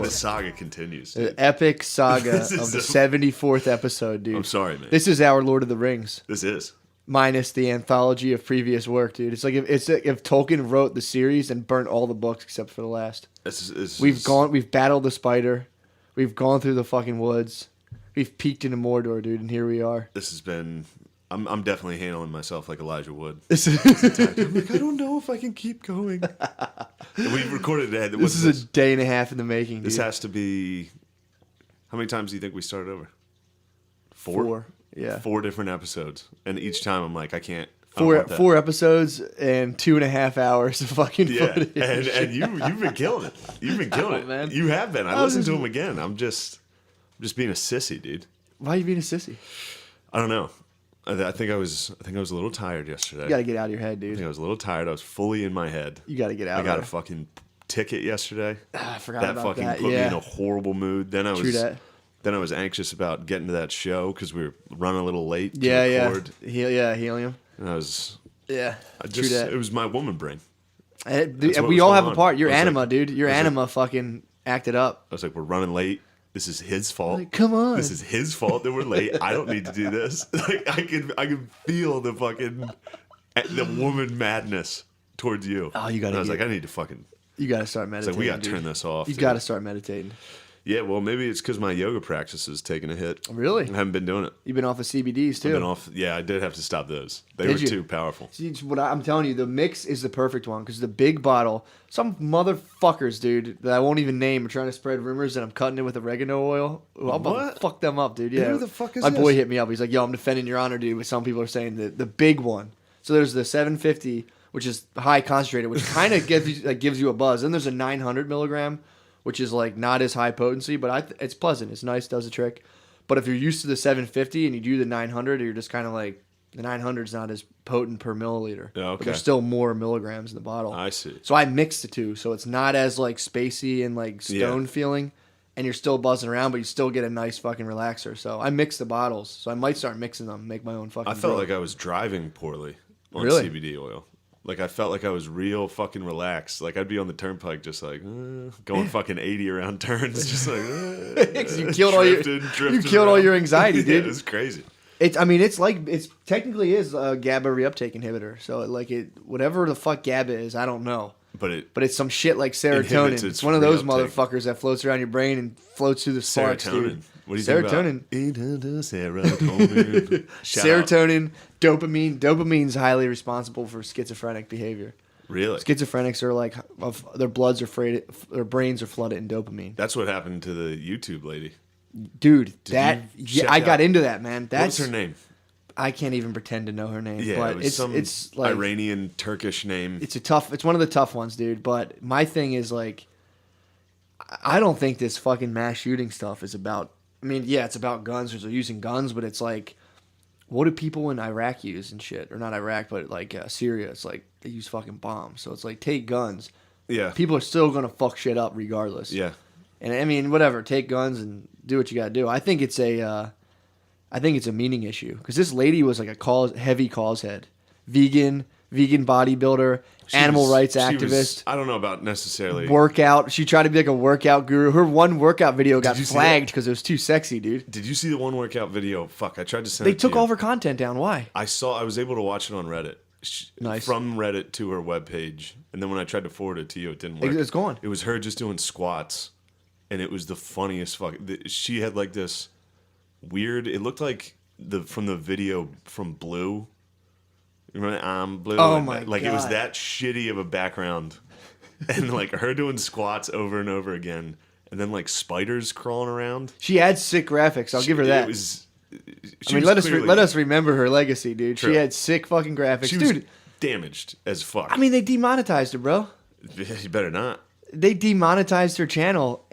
The saga continues. The epic saga of the 74th episode, dude. I'm sorry, man. This is our Lord of the Rings. This is. Minus the anthology of previous work, dude. It's like if Tolkien wrote the series and burnt all the books except for the last. We've battled the spider. We've gone through the fucking woods. We've peeked into Mordor, dude, and here we are. This has been... I'm definitely handling myself like Elijah Wood. I'm like, I don't know if I can keep going. And we recorded it. This is a day and a half in the making, dude. This has to be... How many times do you think we started over? Four. Yeah. 4 different episodes. And each time I'm like, I can't... Four episost and 2.5 hours of fucking footage. And you've been killing it. You've been killing it. Man. You have been. I listened to them again. I'm just being a sissy, dude. Why are you being a sissy? I don't know. I think I was a little tired yesterday. You gotta get out of your head, dude. I think I was a little tired. I was fully in my head. You gotta get out. I got a fucking ticket yesterday. I forgot that about fucking that. put me in a horrible mood. Then I was anxious about getting to that show because we were running a little late. To record. Helium. And I was. Yeah, true that. It was my woman brain. We all have a part. You're anima, dude. Your anima fucking acted up. I was like, we're running late. This is his fault. Like, come on. This is his fault that we're late. I don't need to do this. Like I can feel the woman madness towards you. Oh, you gotta. I was like, I need to fucking. You gotta start meditating. It's like we gotta turn this off. You gotta start meditating. Yeah, well, maybe it's because my yoga practice is taking a hit. Really? I haven't been doing it. You've been off of CBDs, too. I've been off. Yeah, I did have to stop those. They were too powerful. See, what I'm telling you, the mix is the perfect one because the big bottle, some motherfuckers, dude, that I won't even name are trying to spread rumors that I'm cutting it with oregano oil. I'm about to fuck them up, dude. Yeah. Who the fuck is My this? boy hit me up. He's like, yo, I'm defending your honor, dude. But some people are saying the big one. So there's the 750, which is high concentrated, which kind of gives you a buzz. Then there's a 900 milligram, which is like not as high potency, but it's pleasant. It's nice, does the trick. But if you're used to the 750 and you do the 900, you're just kind of like, the 900 is not as potent per milliliter. Oh, okay. But there's still more milligrams in the bottle. I see. So I mixed the two, so it's not as like spacey and like stone feeling, and you're still buzzing around, but you still get a nice fucking relaxer. So I mixed the bottles, so I might start mixing them, make my own fucking. I felt like I was driving poorly on CBD oil. Like, I felt like I was real fucking relaxed. Like, I'd be on the turnpike just like, going fucking 80 around turns. Just like, you killed all your anxiety, dude. Yeah, it was crazy. It's technically is a GABA reuptake inhibitor. So, whatever the fuck GABA is, I don't know. But it's some shit like serotonin. It's one of those motherfuckers that floats around your brain and floats through the sparks, dude. What do you think about serotonin? Serotonin, dopamine. Dopamine's highly responsible for schizophrenic behavior. Really? Schizophrenics are like their brains are flooded in dopamine. That's what happened to the YouTube lady. Dude, I got into that, man. What's her name? I can't even pretend to know her name. Yeah, but it's like Iranian, Turkish name. It's one of the tough ones, dude. But my thing is like, I don't think this fucking mass shooting stuff is about. I mean, yeah, it's about guns. They're using guns, but it's like, what do people in Iraq use and shit? Or not Iraq, but like Syria. It's like they use fucking bombs. So it's like, take guns. Yeah. People are still gonna fuck shit up regardless. Yeah. And I mean, whatever. Take guns and do what you gotta do. I think it's a meaning issue because this lady was like a heavy cause head, vegan bodybuilder, animal rights activist. I don't know about necessarily workout. She tried to be like a workout guru. Her one workout video got flagged because it was too sexy, dude. Did you see the one workout video? Fuck, I tried to send. They took all of her content down. Why? I was able to watch it on Reddit. Nice. From Reddit to her webpage, and then when I tried to forward it to you, it didn't work. It's gone. It was her just doing squats, and it was the funniest she had like this weird. It looked like from the video from Blue. Remember I'm Blue? Oh my god! Like it was that shitty of a background, and like her doing squats over and over again, and then like spiders crawling around. She had sick graphics. I'll give her that. Let us remember her legacy, dude. True. She had sick fucking graphics. She was damaged as fuck. I mean, they demonetized her, bro. You better not. They demonetized her channel.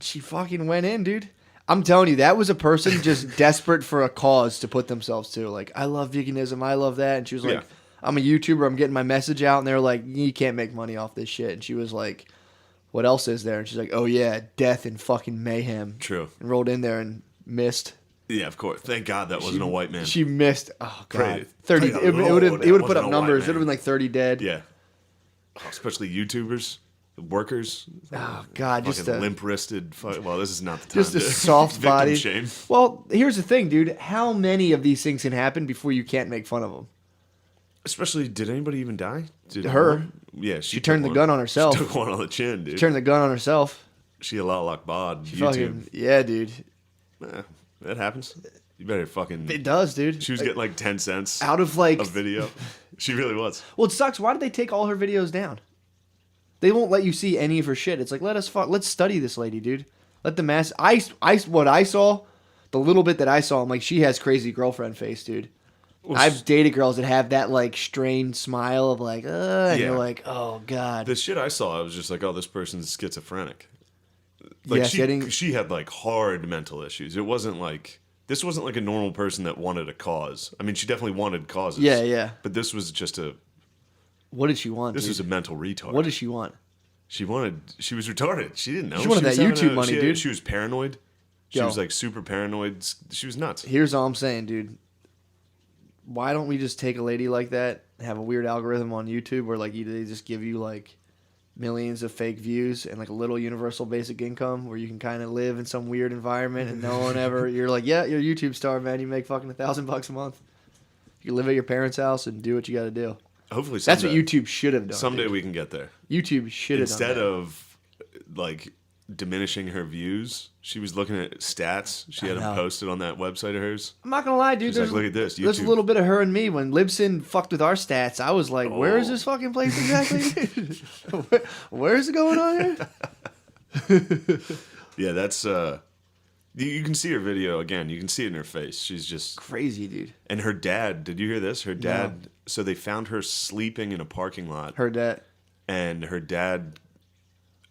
She fucking went in, dude. I'm telling you, that was a person just desperate for a cause to put themselves to. Like, I love veganism. I love that. And she was like, I'm a YouTuber. I'm getting my message out. And they're like, you can't make money off this shit. And she was like, what else is there? And she's like, oh, yeah, death and fucking mayhem. True. And rolled in there and missed. Yeah, of course. Thank God that wasn't a white man. She missed. Oh, God. 30. It would have put up numbers. It would have been like 30 dead. Yeah. Oh, especially YouTubers. workers. Oh God, just Fucking a limp-wristed. Well, this is not the time. just a to soft victim body. shame. Well, here's the thing, dude. How many of these things can happen before you can't make fun of them? Especially, did anybody even die? Did Her. one? Yeah, She turned the gun on herself. She took one on the chin, dude. Turned the gun on herself. She Allah Akbar. YouTube. Fucking, yeah, dude. That happens. You better fucking. It does, dude. She was getting like 10 cents out of like a video. She really was. Well, it sucks. Why did they take all her videos down? They won't let you see any of her shit. It's like let's study this lady, dude. Let the mass. What I saw, the little bit that I saw, I'm like, she has crazy girlfriend face, dude. Well, I've dated girls that have that like strained smile of like, and Yeah. you're like, oh God. The shit I saw, I was just like, oh, this person's schizophrenic. Like Yeah, she had like hard mental issues. It wasn't like this wasn't like a normal person that wanted a cause. I mean, she definitely wanted causes. Yeah, yeah. But this was just What did she want? this dude? was a mental retard. What did she want? She was retarded. She didn't know. She wanted was that having YouTube money, dude. She was paranoid. She Yo. was like super paranoid. She was nuts. Here's all I'm saying, dude. Why don't we just take a lady like that and have a weird algorithm on YouTube where like they just give you like millions of fake views and like a little universal basic income where you can kind of live in some weird environment and no one ever you're like, yeah, you're a YouTube star, man. You make fucking $1,000 a month. You can live at your parents' house and do what you got to do. Hopefully, someday, that's what YouTube should have done. Someday dude. we can get there. YouTube should have done Instead that. of like diminishing her views, she was looking at stats. She had them posted on that website of hers. I'm not gonna lie, dude. She's like, look at this. There's a YouTube. little bit of her and me. When Libsyn fucked with our stats, I was like, where is this fucking place exactly? where is it going on here? Yeah, that's you can see her video again. You can see it in her face. She's just crazy, dude. And her dad, did you hear this? Her dad, so they found her sleeping in a parking lot. Heard that. And her dad,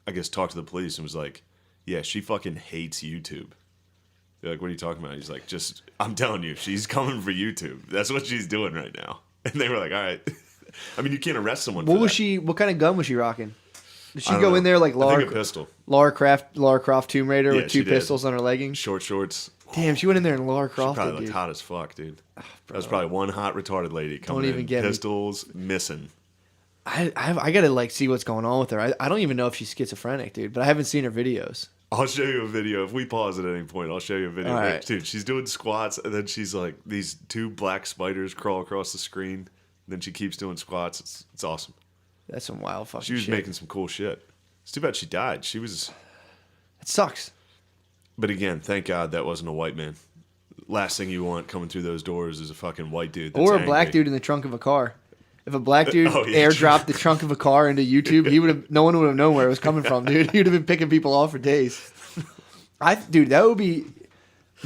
I guess, talked to the police and was like, yeah, she fucking hates YouTube. They're like, what are you talking about? He's like, I'm telling you, she's coming for YouTube. That's what she's doing right now. And they were like, all right. I mean, you can't arrest someone for that. What kind of gun was she rocking? Did she I don't go know. in there like I think a pistol. Lara Croft Tomb Raider Yeah, with two she did. pistols on her leggings? Short shorts. Damn, she went in there and Lara She Croft probably it, looked dude. hot as fuck, dude. That was probably one hot retarded lady coming Don't even in. get me. Pistols missing. I gotta like see what's going on with her. I don't even know if she's schizophrenic, dude, but I haven't seen her videos. I'll show you a video. If we pause at any point, I'll show you a video. All Like, right. dude, she's doing squats, and then she's like, these two black spiders crawl across the screen. And then she keeps doing squats. It's awesome. That's some wild fucking She was shit. making some cool shit. It's too bad she died. She was... It sucks. But again, thank God that wasn't a white man. Last thing you want coming through those doors is a fucking white dude that's Or a black angry. dude in the trunk of a car. If a black dude Oh, yeah, airdropped the trunk of a car into YouTube, no one would have known where it was coming from, dude. He would have been picking people off for days. Dude, that would be.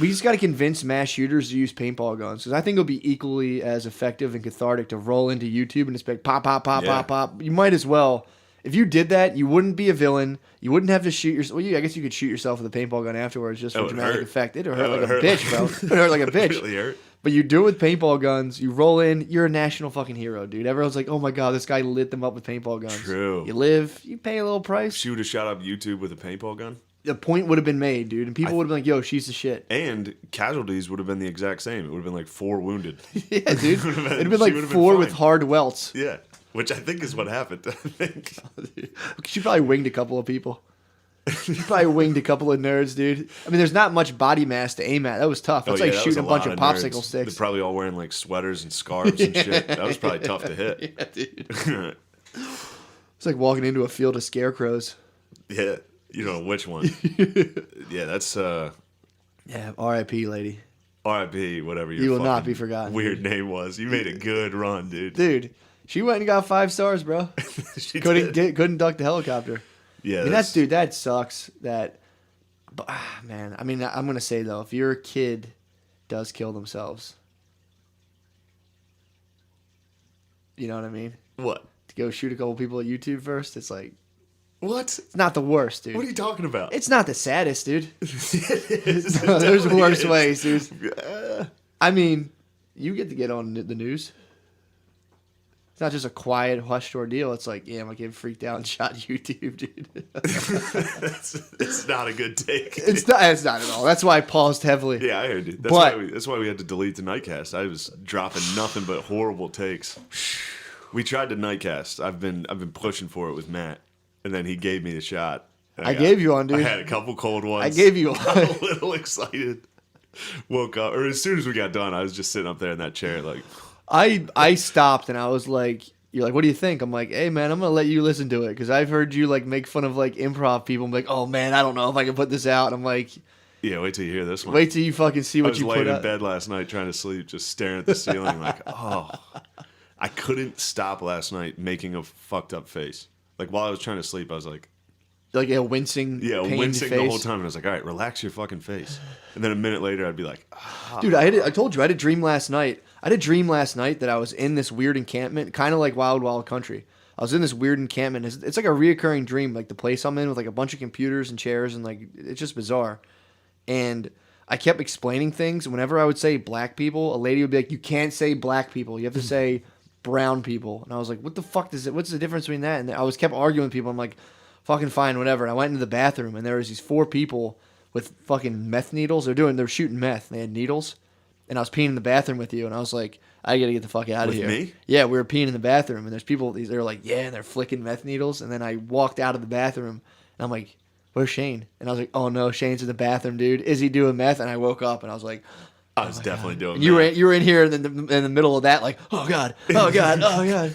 We just got to convince mass shooters to use paintball guns because I think it'll be equally as effective and cathartic to roll into YouTube and just be like, pop, pop, pop, Yeah. pop, pop. You might as well. If you did that, you wouldn't be a villain. You wouldn't have to shoot yourself. Well, I guess you could shoot yourself with a paintball gun afterwards just for would dramatic hurt. effect. It'd That hurt would like a hurt bitch, bro. It'd hurt like a bitch. Really hurt. But you do it with paintball guns. You roll in. You're a national fucking hero, dude. Everyone's like, "Oh my god, this guy lit them up with paintball guns." True. You live. You pay a little price. She would have shot up YouTube with a paintball gun. The point would have been made, dude, and people would have been like, "Yo, she's the shit." And casualties would have been the exact same. It would have been like 4 wounded. Yeah, dude. Would've been- It'd have been she like would've been 4 with fine. hard welts. Yeah. Which I think is what happened. I think. She probably winged a couple of people. She probably winged a couple of nerds, dude. I mean, there's not much body mass to aim at. That was tough. That's like that was shooting a bunch lot of nerds. popsicle sticks. They're probably all wearing like sweaters and scarves and shit. That was probably tough to hit. Yeah, dude. It's like walking into a field of scarecrows. Yeah. You know which one. Yeah, that's Yeah, R.I.P. lady. RIP, whatever your You will not fucking be forgotten. weird name was. You made a good run, dude. Dude, she went and got 5 stars, bro. She couldn't did. couldn't duck the helicopter. Yeah, I mean, that sucks. But, man, I mean, I'm gonna say though, if your kid does kill themselves, you know what I mean? What? To go shoot a couple people at YouTube first, it's like What? it's not the worst, dude. What are you talking about? It's not the saddest, dude. It is. No, It there's definitely worse is. ways, dude. I mean, you get to get on the news. It's not just a quiet, hushed ordeal. It's like, yeah, my kid freaked out and shot YouTube, dude. It's not a good take. It's not at all. That's why I paused heavily. Yeah, I heard you. But- That's why we had to delete the nightcast. I was dropping nothing but horrible takes. We tried to nightcast. I've been pushing for it with Matt, and then he gave me the shot. I gave you one, dude. I had a couple cold ones. I gave you one. Got a little excited. Woke up, or as soon as we got done, I was just sitting up there in that chair, like. I stopped and I was like, "You're like, what do you think?" I'm like, "Hey man, I'm gonna let you listen to it because I've heard you like make fun of like improv people." I'm like, "Oh man, I don't know if I can put this out." And I'm like, "Yeah, wait till you hear this one. Wait till you fucking see what you put out." I was laying in bed last night trying to sleep, just staring at the ceiling, like, oh, I couldn't stop last night making a fucked up face. Like while I was trying to sleep, I was like. Like a wincing, wincing face. The whole time. And I was like, all right, relax your fucking face. And then a minute later, I'd be like, Dude, I told you, I had a dream last night. I had a dream last night that I was in this weird encampment, kind of like Wild Wild Country. I was in this weird encampment. It's like a reoccurring dream, like the place I'm in with like a bunch of computers and chairs and like, it's just bizarre. And I kept explaining things. And whenever I would say black people, a lady would be like, you can't say black people. You have to say brown people. And I was like, what the fuck is it? What's the difference between that? And I was kept arguing with people. I'm like, fucking fine, whatever. And I went into the bathroom, and there was these 4 people with fucking meth needles. They're shooting meth. They had needles, and I was peeing in the bathroom with you, and I was like, I gotta get the fuck out of here. With me? Yeah, we were peeing in the bathroom, and there's people. They're like, yeah, and they're flicking meth needles. And then I walked out of the bathroom, and I'm like, where's Shane? And I was like, oh no, Shane's in the bathroom, dude. Is he doing meth? And I woke up, and I was like. I was definitely doing meth. You were in here in the middle of that, like, oh god, oh god, oh god.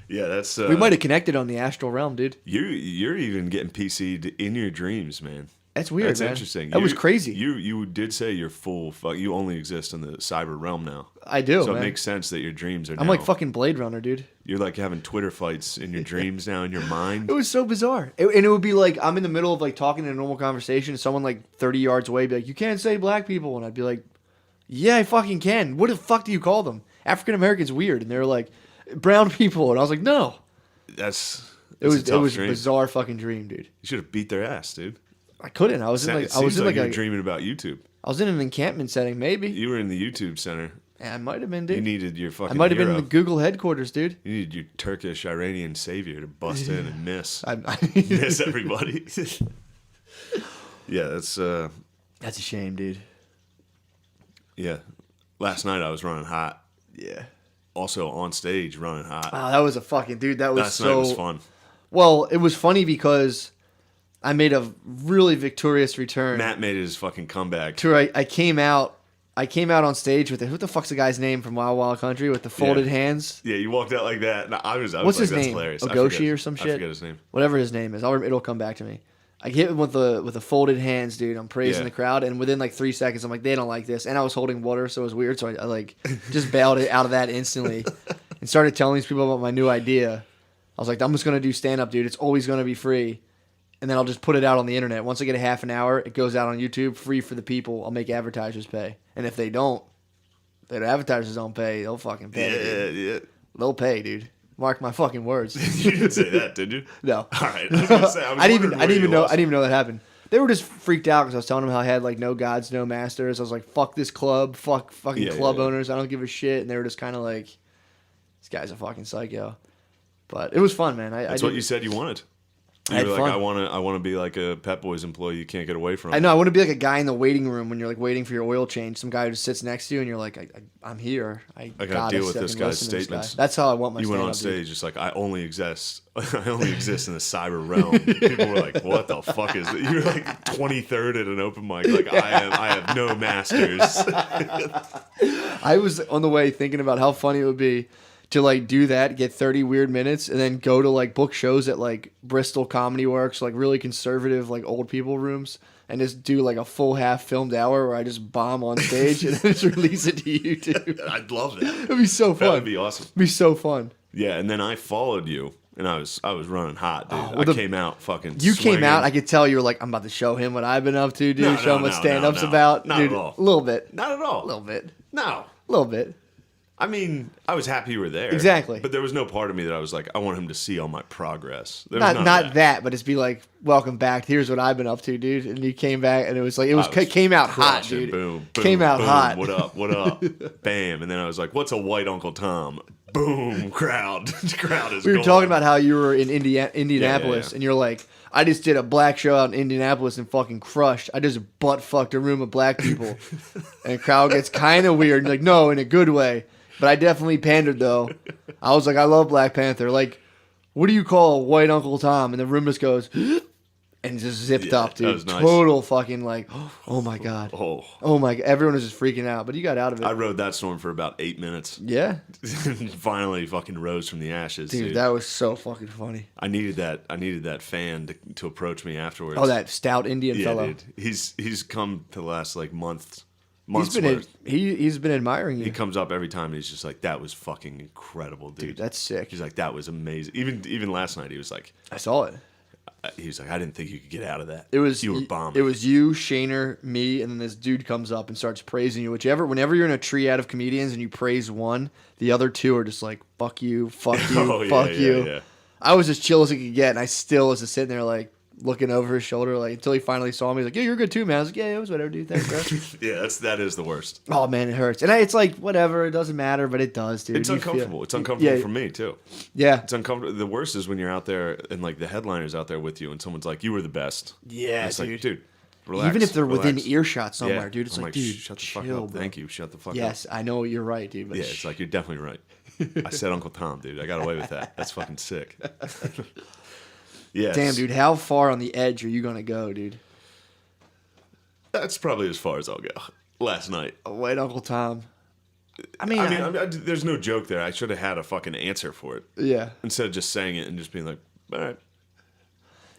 Yeah, that's. We might have connected on the astral realm, dude. You're even getting PC'd in your dreams, man. That's weird. That's man. Interesting. That was crazy. You did say you're full. You only exist in the cyber realm now. I do. So man. It makes sense that your dreams are. I'm like fucking Blade Runner, dude. You're like having Twitter fights in your dreams now in your mind. It was so bizarre, and it would be like I'm in the middle of like talking in a normal conversation, and someone like 30 yards away be like, "You can't say black people," and I'd be like, "Yeah, I fucking can. What the fuck do you call them? African Americans weird," and they're like, "Brown people," and I was like, "No." It was a bizarre fucking dream, dude. You should have beat their ass, dude. I couldn't. I was in like dreaming about YouTube. I was in an encampment setting, maybe. You were in the YouTube center. Yeah, I might have been, dude. You needed your fucking. I might have been in the Google headquarters, dude. You needed your Turkish Iranian savior to bust in and miss. Miss everybody. Yeah, that's a shame, dude. Yeah, last night I was running hot. Yeah. Also on stage running hot. Oh, that was a fucking dude. That was last night was fun. Well, it was funny because I made a really victorious return. Matt made his fucking comeback. I came out on stage with who the fuck's the guy's name from Wild Wild Country with the folded hands? Yeah, you walked out like that. And I was What's like, his name? Hilarious. Ogoshi or some shit? I forget his name. Whatever his name is. It'll come back to me. I hit him with the folded hands, dude. I'm praising the crowd, and within like 3 seconds, I'm like, they don't like this. And I was holding water, so it was weird. So I like just bailed it out of that instantly, and started telling these people about my new idea. I was like, I'm just gonna do stand up, dude. It's always gonna be free, and then I'll just put it out on the internet. Once I get a half an hour, it goes out on YouTube, free for the people. I'll make advertisers pay, and if they don't, if the advertisers don't pay, they'll fucking pay. Yeah. They'll pay, dude. Mark my fucking words. You didn't say that, did you? No. All right. I was gonna say, I didn't even know that happened. They were just freaked out because I was telling them how I had like no gods, no masters. I was like, fuck this club, fuck fucking club owners. I don't give a shit. And they were just kind of like, this guy's a fucking psycho. But it was fun, man. That's what you said you wanted. You were like, I want to be like a Pep Boys employee you can't get away from. I know. I want to be like a guy in the waiting room when you're like waiting for your oil change. Some guy who just sits next to you and you're like, I'm here. I gotta deal with this guy's statements. That's how I want my. You went on stage just like I only exist in the cyber realm. People were like, what the fuck is it? You're like 23rd at an open mic. Like I have no masters. I was on the way thinking about how funny it would be to like do that, get 30 weird minutes, and then go to like book shows at like Bristol Comedy Works, like really conservative like old people rooms, and just do like a full half filmed hour where I just bomb on stage and then just release it to YouTube. I'd love that. It'd be so fun. That would be awesome. It'd be so fun. Yeah, and then I followed you, and I was running hot, dude. I came out fucking. You swinging. came out. I could tell you were like, I'm about to show him what I've been up to, dude. Show him what stand-up's about. Not dude, at all. A little bit. Not at all. A little bit. No. A little bit. I mean, I was happy you were there. Exactly. But there was no part of me that I was like, I want him to see all my progress. Not that, but just be like, welcome back. Here's what I've been up to, dude. And you came back, and it was like, came out hot, dude. Boom. Came out hot. What up? What up? Bam. And then I was like, what's a white Uncle Tom? Boom. Crowd. Crowd is We were gone. talking about how you were in Indianapolis, and you're like, I just did a black show out in Indianapolis and fucking crushed. I just butt fucked a room of black people. And the crowd gets kind of weird. And like, no, in a good way. But I definitely pandered, though. I was like, I love Black Panther. Like, what do you call white Uncle Tom? And the room just goes, and just zipped up, dude. That was nice. Total fucking like, oh my God. Oh. Oh my God. Everyone was just freaking out, but you got out of it. I rode that storm for about 8 minutes. Yeah. Finally fucking rose from the ashes, Dude, that was so fucking funny. I needed that fan to approach me afterwards. Oh, that stout Indian fellow. Dude. He's come to the last like months He's been admiring you. He comes up every time and he's just like, that was fucking incredible, dude. Dude, that's sick. He's like, that was amazing. Even last night he was like, I saw it. he was like, I didn't think you could get out of that. You were bombing. It was you, Shaner, me, and then this dude comes up and starts praising you. Whenever you're in a triad of comedians and you praise one, the other two are just like, fuck you, fuck you, fuck you. Yeah. I was as chill as I could get, and I still was just sitting there like looking over his shoulder, like until he finally saw me. He's like, yeah, you're good too, man. I was like, yeah, it was whatever, dude. Thanks, bro. Yeah, that is the worst. Oh man, it hurts, and it's like whatever, it doesn't matter, but it does, dude. It's uncomfortable. It's uncomfortable for me too. Yeah, it's uncomfortable. The worst is when you're out there and like the headliner's out there with you, and someone's like, "You were the best." Yeah, it's dude. like, dude, relax. Even if they're relax. within earshot somewhere, Yeah. dude. It's I'm like, dude, shut the chill, fuck up. bro. Thank you. Shut the fuck up. Yes, I know you're right, dude. But Yeah, it's like you're definitely right. I said Uncle Tom, dude. I got away with that. That's fucking sick. Yes. Damn, dude, how far on the edge are you gonna go, dude? That's probably as far as I'll go. Last night. White Uncle Tom. I mean, there's no joke there. I should have had a fucking answer for it. Yeah. Instead of just saying it and just being like, all right.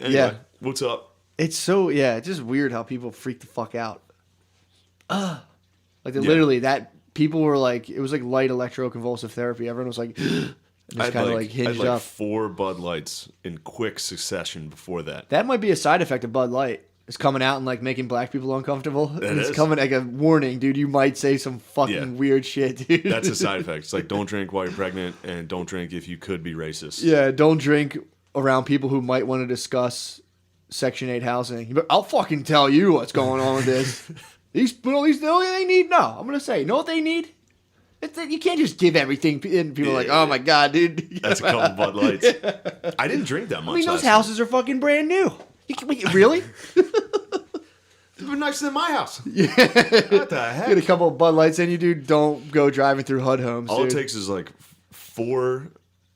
Anyway, Yeah. What's up? It's so, yeah, it's just weird how people freak the fuck out. Like, literally, that people were like, it was like light electroconvulsive therapy. Everyone was like, just kind of like hinged I had like up. 4 Bud Lights in quick succession before that. That might be a side effect of Bud Light. It's coming out and like making black people uncomfortable. It's is. coming like a warning, dude. You might say some fucking weird shit, dude. That's a side effect. It's like, don't drink while you're pregnant, and don't drink if you could be racist. Yeah, don't drink around people who might want to discuss Section 8 housing. But I'll fucking tell you what's going on with this. These know what they need? No, I'm going to say, you know what they need? You can't just give everything, and people are like, oh my God, dude. That's a couple Bud Lights. I didn't drink that much. I mean, those houses are fucking brand new. Really? It's been nicer than my house. Yeah. What the heck? Get a couple of Bud Lights in you, dude. Don't go driving through HUD homes, All dude. it takes is like 4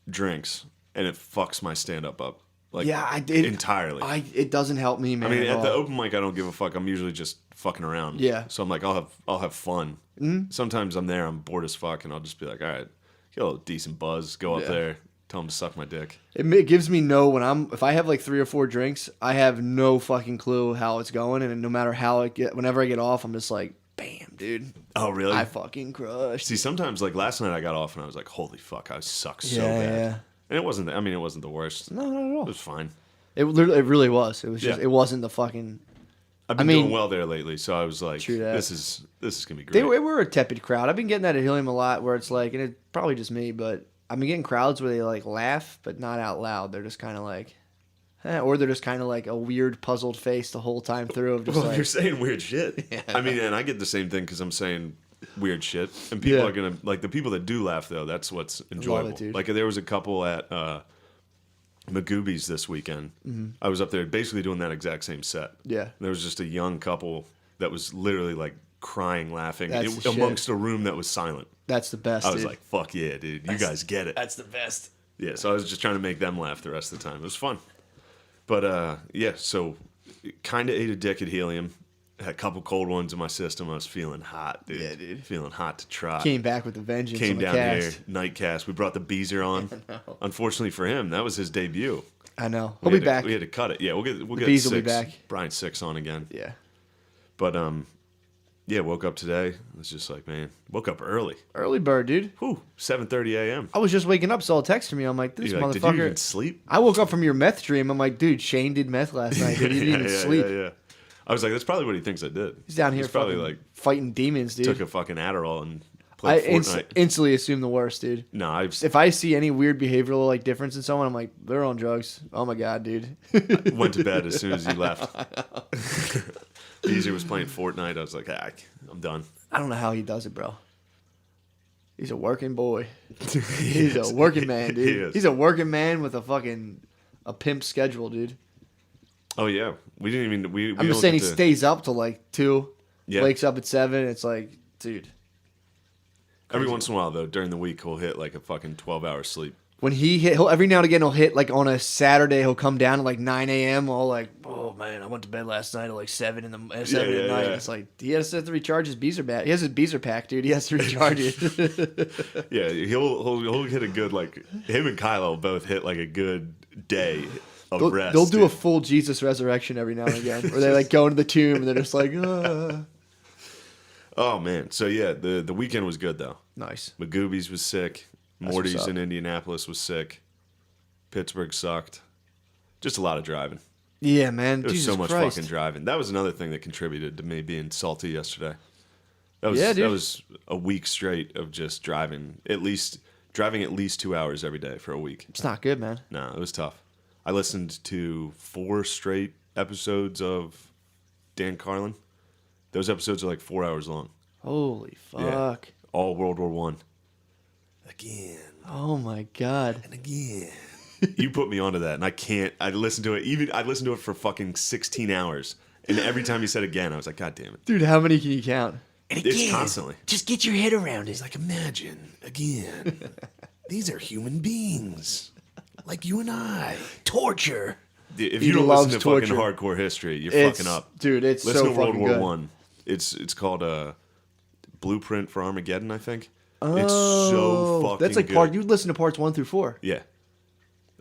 drinks, and it fucks my stand-up up. Like, entirely. It doesn't help me, man. I mean, at the all. open mic, I don't give a fuck. I'm usually just fucking around. Yeah. So I'm like, I'll have fun. Mm-hmm. Sometimes I'm there, I'm bored as fuck, and I'll just be like, all right, get a little decent buzz, go up there, tell them to suck my dick. It gives me if I have like 3 or 4 drinks, I have no fucking clue how it's going, and no matter how whenever I get off, I'm just like, bam, dude. Oh, really? I fucking crushed. See, sometimes like last night I got off and I was like, holy fuck, I suck so Yeah, bad. yeah. And it wasn't the worst. No, not at all. It was fine. It really was. It was just. It wasn't the fucking. I've been doing well there lately, so I was like, True that. this is gonna be great. They were a tepid crowd. I've been getting that at Helium a lot, where it's like, and it's probably just me, but I've been getting crowds where they like laugh, but not out loud. They're just kind of like, or they're just kind of like a weird puzzled face the whole time through. Of just well, like, you're saying weird shit. Yeah. I mean, and I get the same thing because I'm saying weird shit, and people are gonna like the people that do laugh though. That's what's enjoyable. Love it, dude. Like there was a couple at Magoobies this weekend. Mm-hmm. I was up there basically doing that exact same set. Yeah. There was just a young couple that was literally like crying, laughing That's the amongst shit. a room that was silent. That's the best. I was dude. like, fuck yeah, dude. You guys get it. That's the best. Yeah, so I was just trying to make them laugh the rest of the time. It was fun. But yeah, so kind of ate a dick at Helium. Had a couple cold ones in my system. I was feeling hot, dude. Yeah, dude. Feeling hot to try. Came back with the vengeance. Came on the down cast. here, night cast. We brought the Beezer on. Unfortunately for him, that was his debut. I know. He'll be back. We had to cut it. Yeah, we'll get Bees Six, will be back. Brian Six on again. Yeah. But yeah, woke up today. It was just like, man, woke up early. Early bird, dude. Whew, 7:30 a.m. I was just waking up, saw a text from me. I'm like, this You're like, motherfucker. did you even sleep? I woke up from your meth dream. I'm like, dude, Shane did meth last night. Dude. He didn't even sleep. Yeah. I was like, that's probably what he thinks I did. He's down here probably fucking like fighting demons, dude. took a fucking Adderall and I played Fortnite. instantly assume the worst, dude. No, If I see any weird behavioral like difference in someone, I'm like, they're on drugs. Oh my god, dude. went to bed as soon as you left. Beezer was playing Fortnite. I was like, I'm done. I don't know how he does it, bro. He's a working boy. He's a working man, dude. He is. He's a working man with a pimp schedule, dude. Oh yeah, we didn't even. We I'm just saying he stays up till like 2. Yeah. Wakes up at 7. It's like, dude. Every once in a while though, during the week, he'll hit like a fucking 12-hour sleep. When he'll every now and again he'll hit like on a Saturday he'll come down at like 9 a.m. all like, oh man, I went to bed last night at like 7 at night. Yeah. It's like he has to recharge his Beezer pack. He has his Beezer pack, dude. He has to recharge it. Yeah, he'll hit a good like him and Kylo both hit like a good day of rest. They'll do a full Jesus resurrection every now and again, where they like go into the tomb and they're just like, Oh man, so yeah, the weekend was good though. Nice. Magoobies was sick. That's Morty's what's up. in Indianapolis was sick. Pittsburgh sucked. Just a lot of driving. Yeah, man. There was Jesus so much Christ. fucking driving. That was another thing that contributed to me being salty yesterday. That dude. was a week straight of just driving at least 2 hours every day for a week. It's not good, man. No, it was tough. I listened to 4 straight episodes of Dan Carlin. Those episodes are like 4 hours long. Holy fuck. Yeah. All World War One. Again. Oh my god. And again. You put me onto that, and I can't. I listened to it. I listened to it for fucking 16 hours, and every time he said again, I was like, God damn it! Dude, how many can you count? And again, it's constantly. Just get your head around it. He's like, imagine again. These are human beings, like you and I. Torture. If He you don't loves listen to torture. fucking hardcore history, you're It's, fucking up. dude, it's Listen so to World fucking War good. One. It's called Blueprint for Armageddon, I think. It's so fucking that's like good. you listen to parts 1 through 4. Yeah.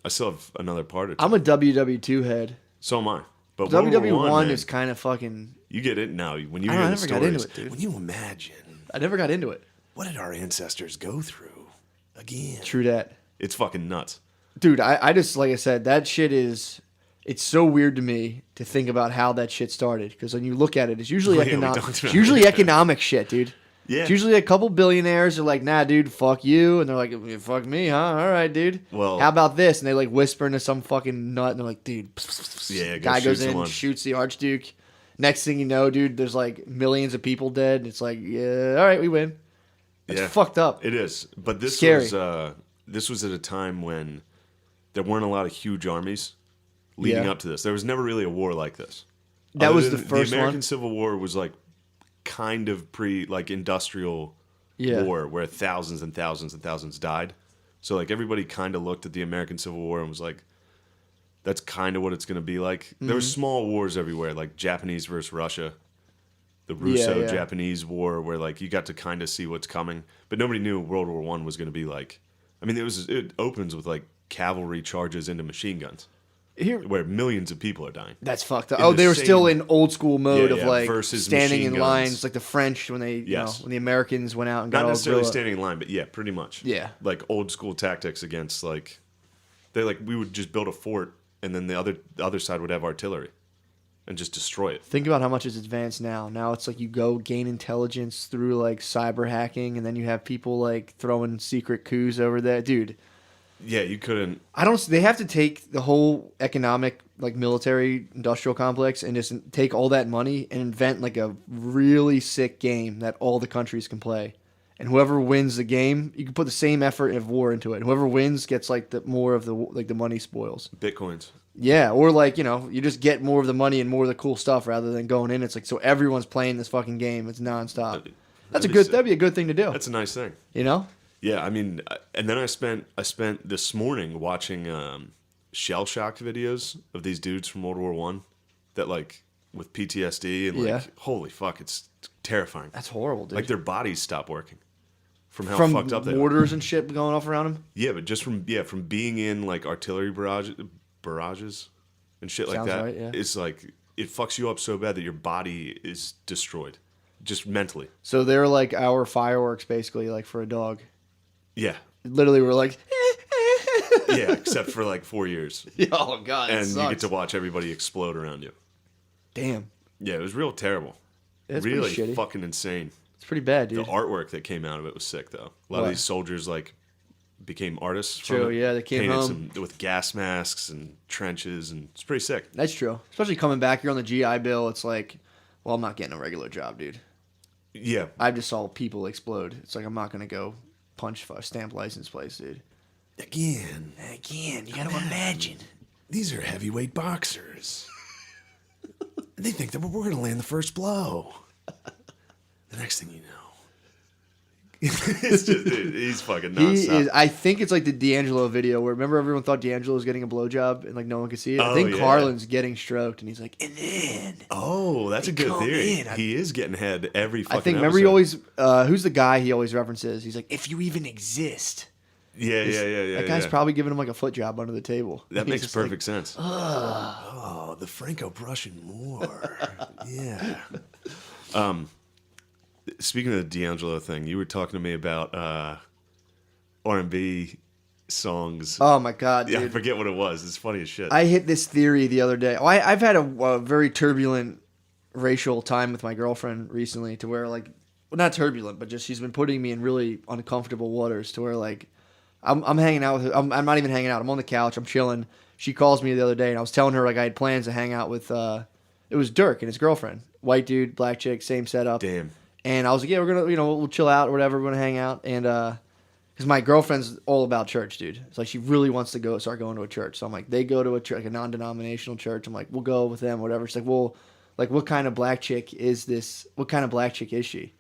I still have another part or two. I'm a WW2 head. So am I. But World War WW1 man, is kind of fucking. you get it now. When you I hear the never got into stories, it, dude. when you imagine I never got into it. what did our ancestors go through again? True that. It's fucking nuts. Dude, I just, like I said, that shit is. It's so weird to me to think about how that shit started. Because when you look at it, it's usually Oh, yeah, we economic. talked It's about usually it. economic shit, dude. Yeah. It's usually a couple billionaires are like, nah, dude, fuck you. And they're like, fuck me, huh? All right, dude. Well- how about this? And they like whisper into some fucking nut. And they're like, dude. Yeah, go Guy shoot goes in, someone. shoots the Archduke. Next thing you know, dude, there's like millions of people dead. It's like, yeah, all right, we win. It's Yeah. fucked up. It is. But this Scary. this was at a time when there weren't a lot of huge armies leading Yeah. up to this. There was never really a war like this. That Other was the than first The American one? Civil War was like kind of industrial Yeah. war where thousands and thousands and thousands died. So like everybody kind of looked at the American Civil War and was like, that's kind of what it's going to be like. There were small wars everywhere, like Japanese versus Russia, the Russo-Japanese war, where like you got to kind of see what's coming, but nobody knew World War One was going to be like. I mean, it opens with like cavalry charges into machine guns, Here, where millions of people are dying. that's fucked up. In Oh, the they were still same- in old school mode Yeah, of yeah, like versus standing machine in guns. lines, like the French when they, you know, Yes. when the Americans went out and got Not all necessarily guerrilla. standing in line, but yeah, pretty much. Yeah. Like old school tactics against like we would just build a fort and then the other side would have artillery and just destroy it. Think about how much it's advanced now. Now it's like you go gain intelligence through like cyber hacking, and then you have people like throwing secret coups over there, dude. Yeah, you couldn't. I don't. They have to take the whole economic, like military industrial complex, and just take all that money and invent like a really sick game that all the countries can play. And whoever wins the game, you can put the same effort of war into it. And whoever wins gets like the more of the money spoils. Bitcoins. Yeah, or like you just get more of the money and more of the cool stuff rather than going in. It's like so everyone's playing this fucking game. It's nonstop. That'd be a good thing to do. That's a nice thing. You know? Yeah, I mean, and then I spent this morning watching shell shocked videos of these dudes from World War One that like with PTSD and like Yeah. holy fuck, it's terrifying. That's horrible, dude. Like their bodies stop working from how from fucked up they are. mortars and shit going off around them. Yeah, but just from being in like artillery barrages and shit like Sounds that, right, yeah. it's like it fucks you up so bad that your body is destroyed, just mentally. So they're like our fireworks, basically, like for a dog. Yeah, Literally, we're like, yeah, except for like 4 years, oh god, and you get to watch everybody explode around you. damn, Yeah, it was real terrible. that's Really pretty shitty. fucking insane. It's pretty bad, dude. The artwork that came out of it was sick, though. A lot What? of these soldiers like became artists. from True, it, yeah, they came painted home. with gas masks and trenches, and it's pretty sick. That's true. Especially coming back here on the GI Bill, it's like, well, I'm not getting a regular job, dude. Yeah, I just saw people explode. It's like I'm not gonna go punch for a stamp license plates, dude. again, You gotta imagine. these are heavyweight boxers. They think that we're going to land the first blow. The next thing you know, It's just, dude, he's fucking He nonstop. is. I think it's like the D'Angelo video where remember everyone thought D'Angelo was getting a blowjob and like no one could see it. I Oh, think yeah. Carlin's getting stroked and he's like, and then Oh, that's a good come theory. in. He is getting head every fucking I think episode. remember he always who's the guy he always references? He's like, if you even exist. Yeah. That guy's probably giving him like a foot job under the table. That He's makes just perfect sense. Oh, the Franco-Prussian War. Yeah. Speaking of the D'Angelo thing, you were talking to me about R&B songs. Oh my god, dude. Yeah, I forget what it was. It's funny as shit. I hit this theory the other day. I've had a very turbulent racial time with my girlfriend recently to where like, well, not turbulent, but just she's been putting me in really uncomfortable waters to where like I'm hanging out with her. I'm not even hanging out. I'm on the couch. I'm chilling. She calls me the other day and I was telling her like I had plans to hang out with it was Dirk and his girlfriend. White dude, black chick, same setup. Damn. And I was like, yeah, we're going to, we'll chill out or whatever. We're going to hang out. And, because my girlfriend's all about church, dude. It's like she really wants to start going to a church. So I'm like, they go to a church, like a non-denominational church. I'm like, we'll go with them, whatever. She's like, well, like, what kind of black chick is this? What kind of black chick is she?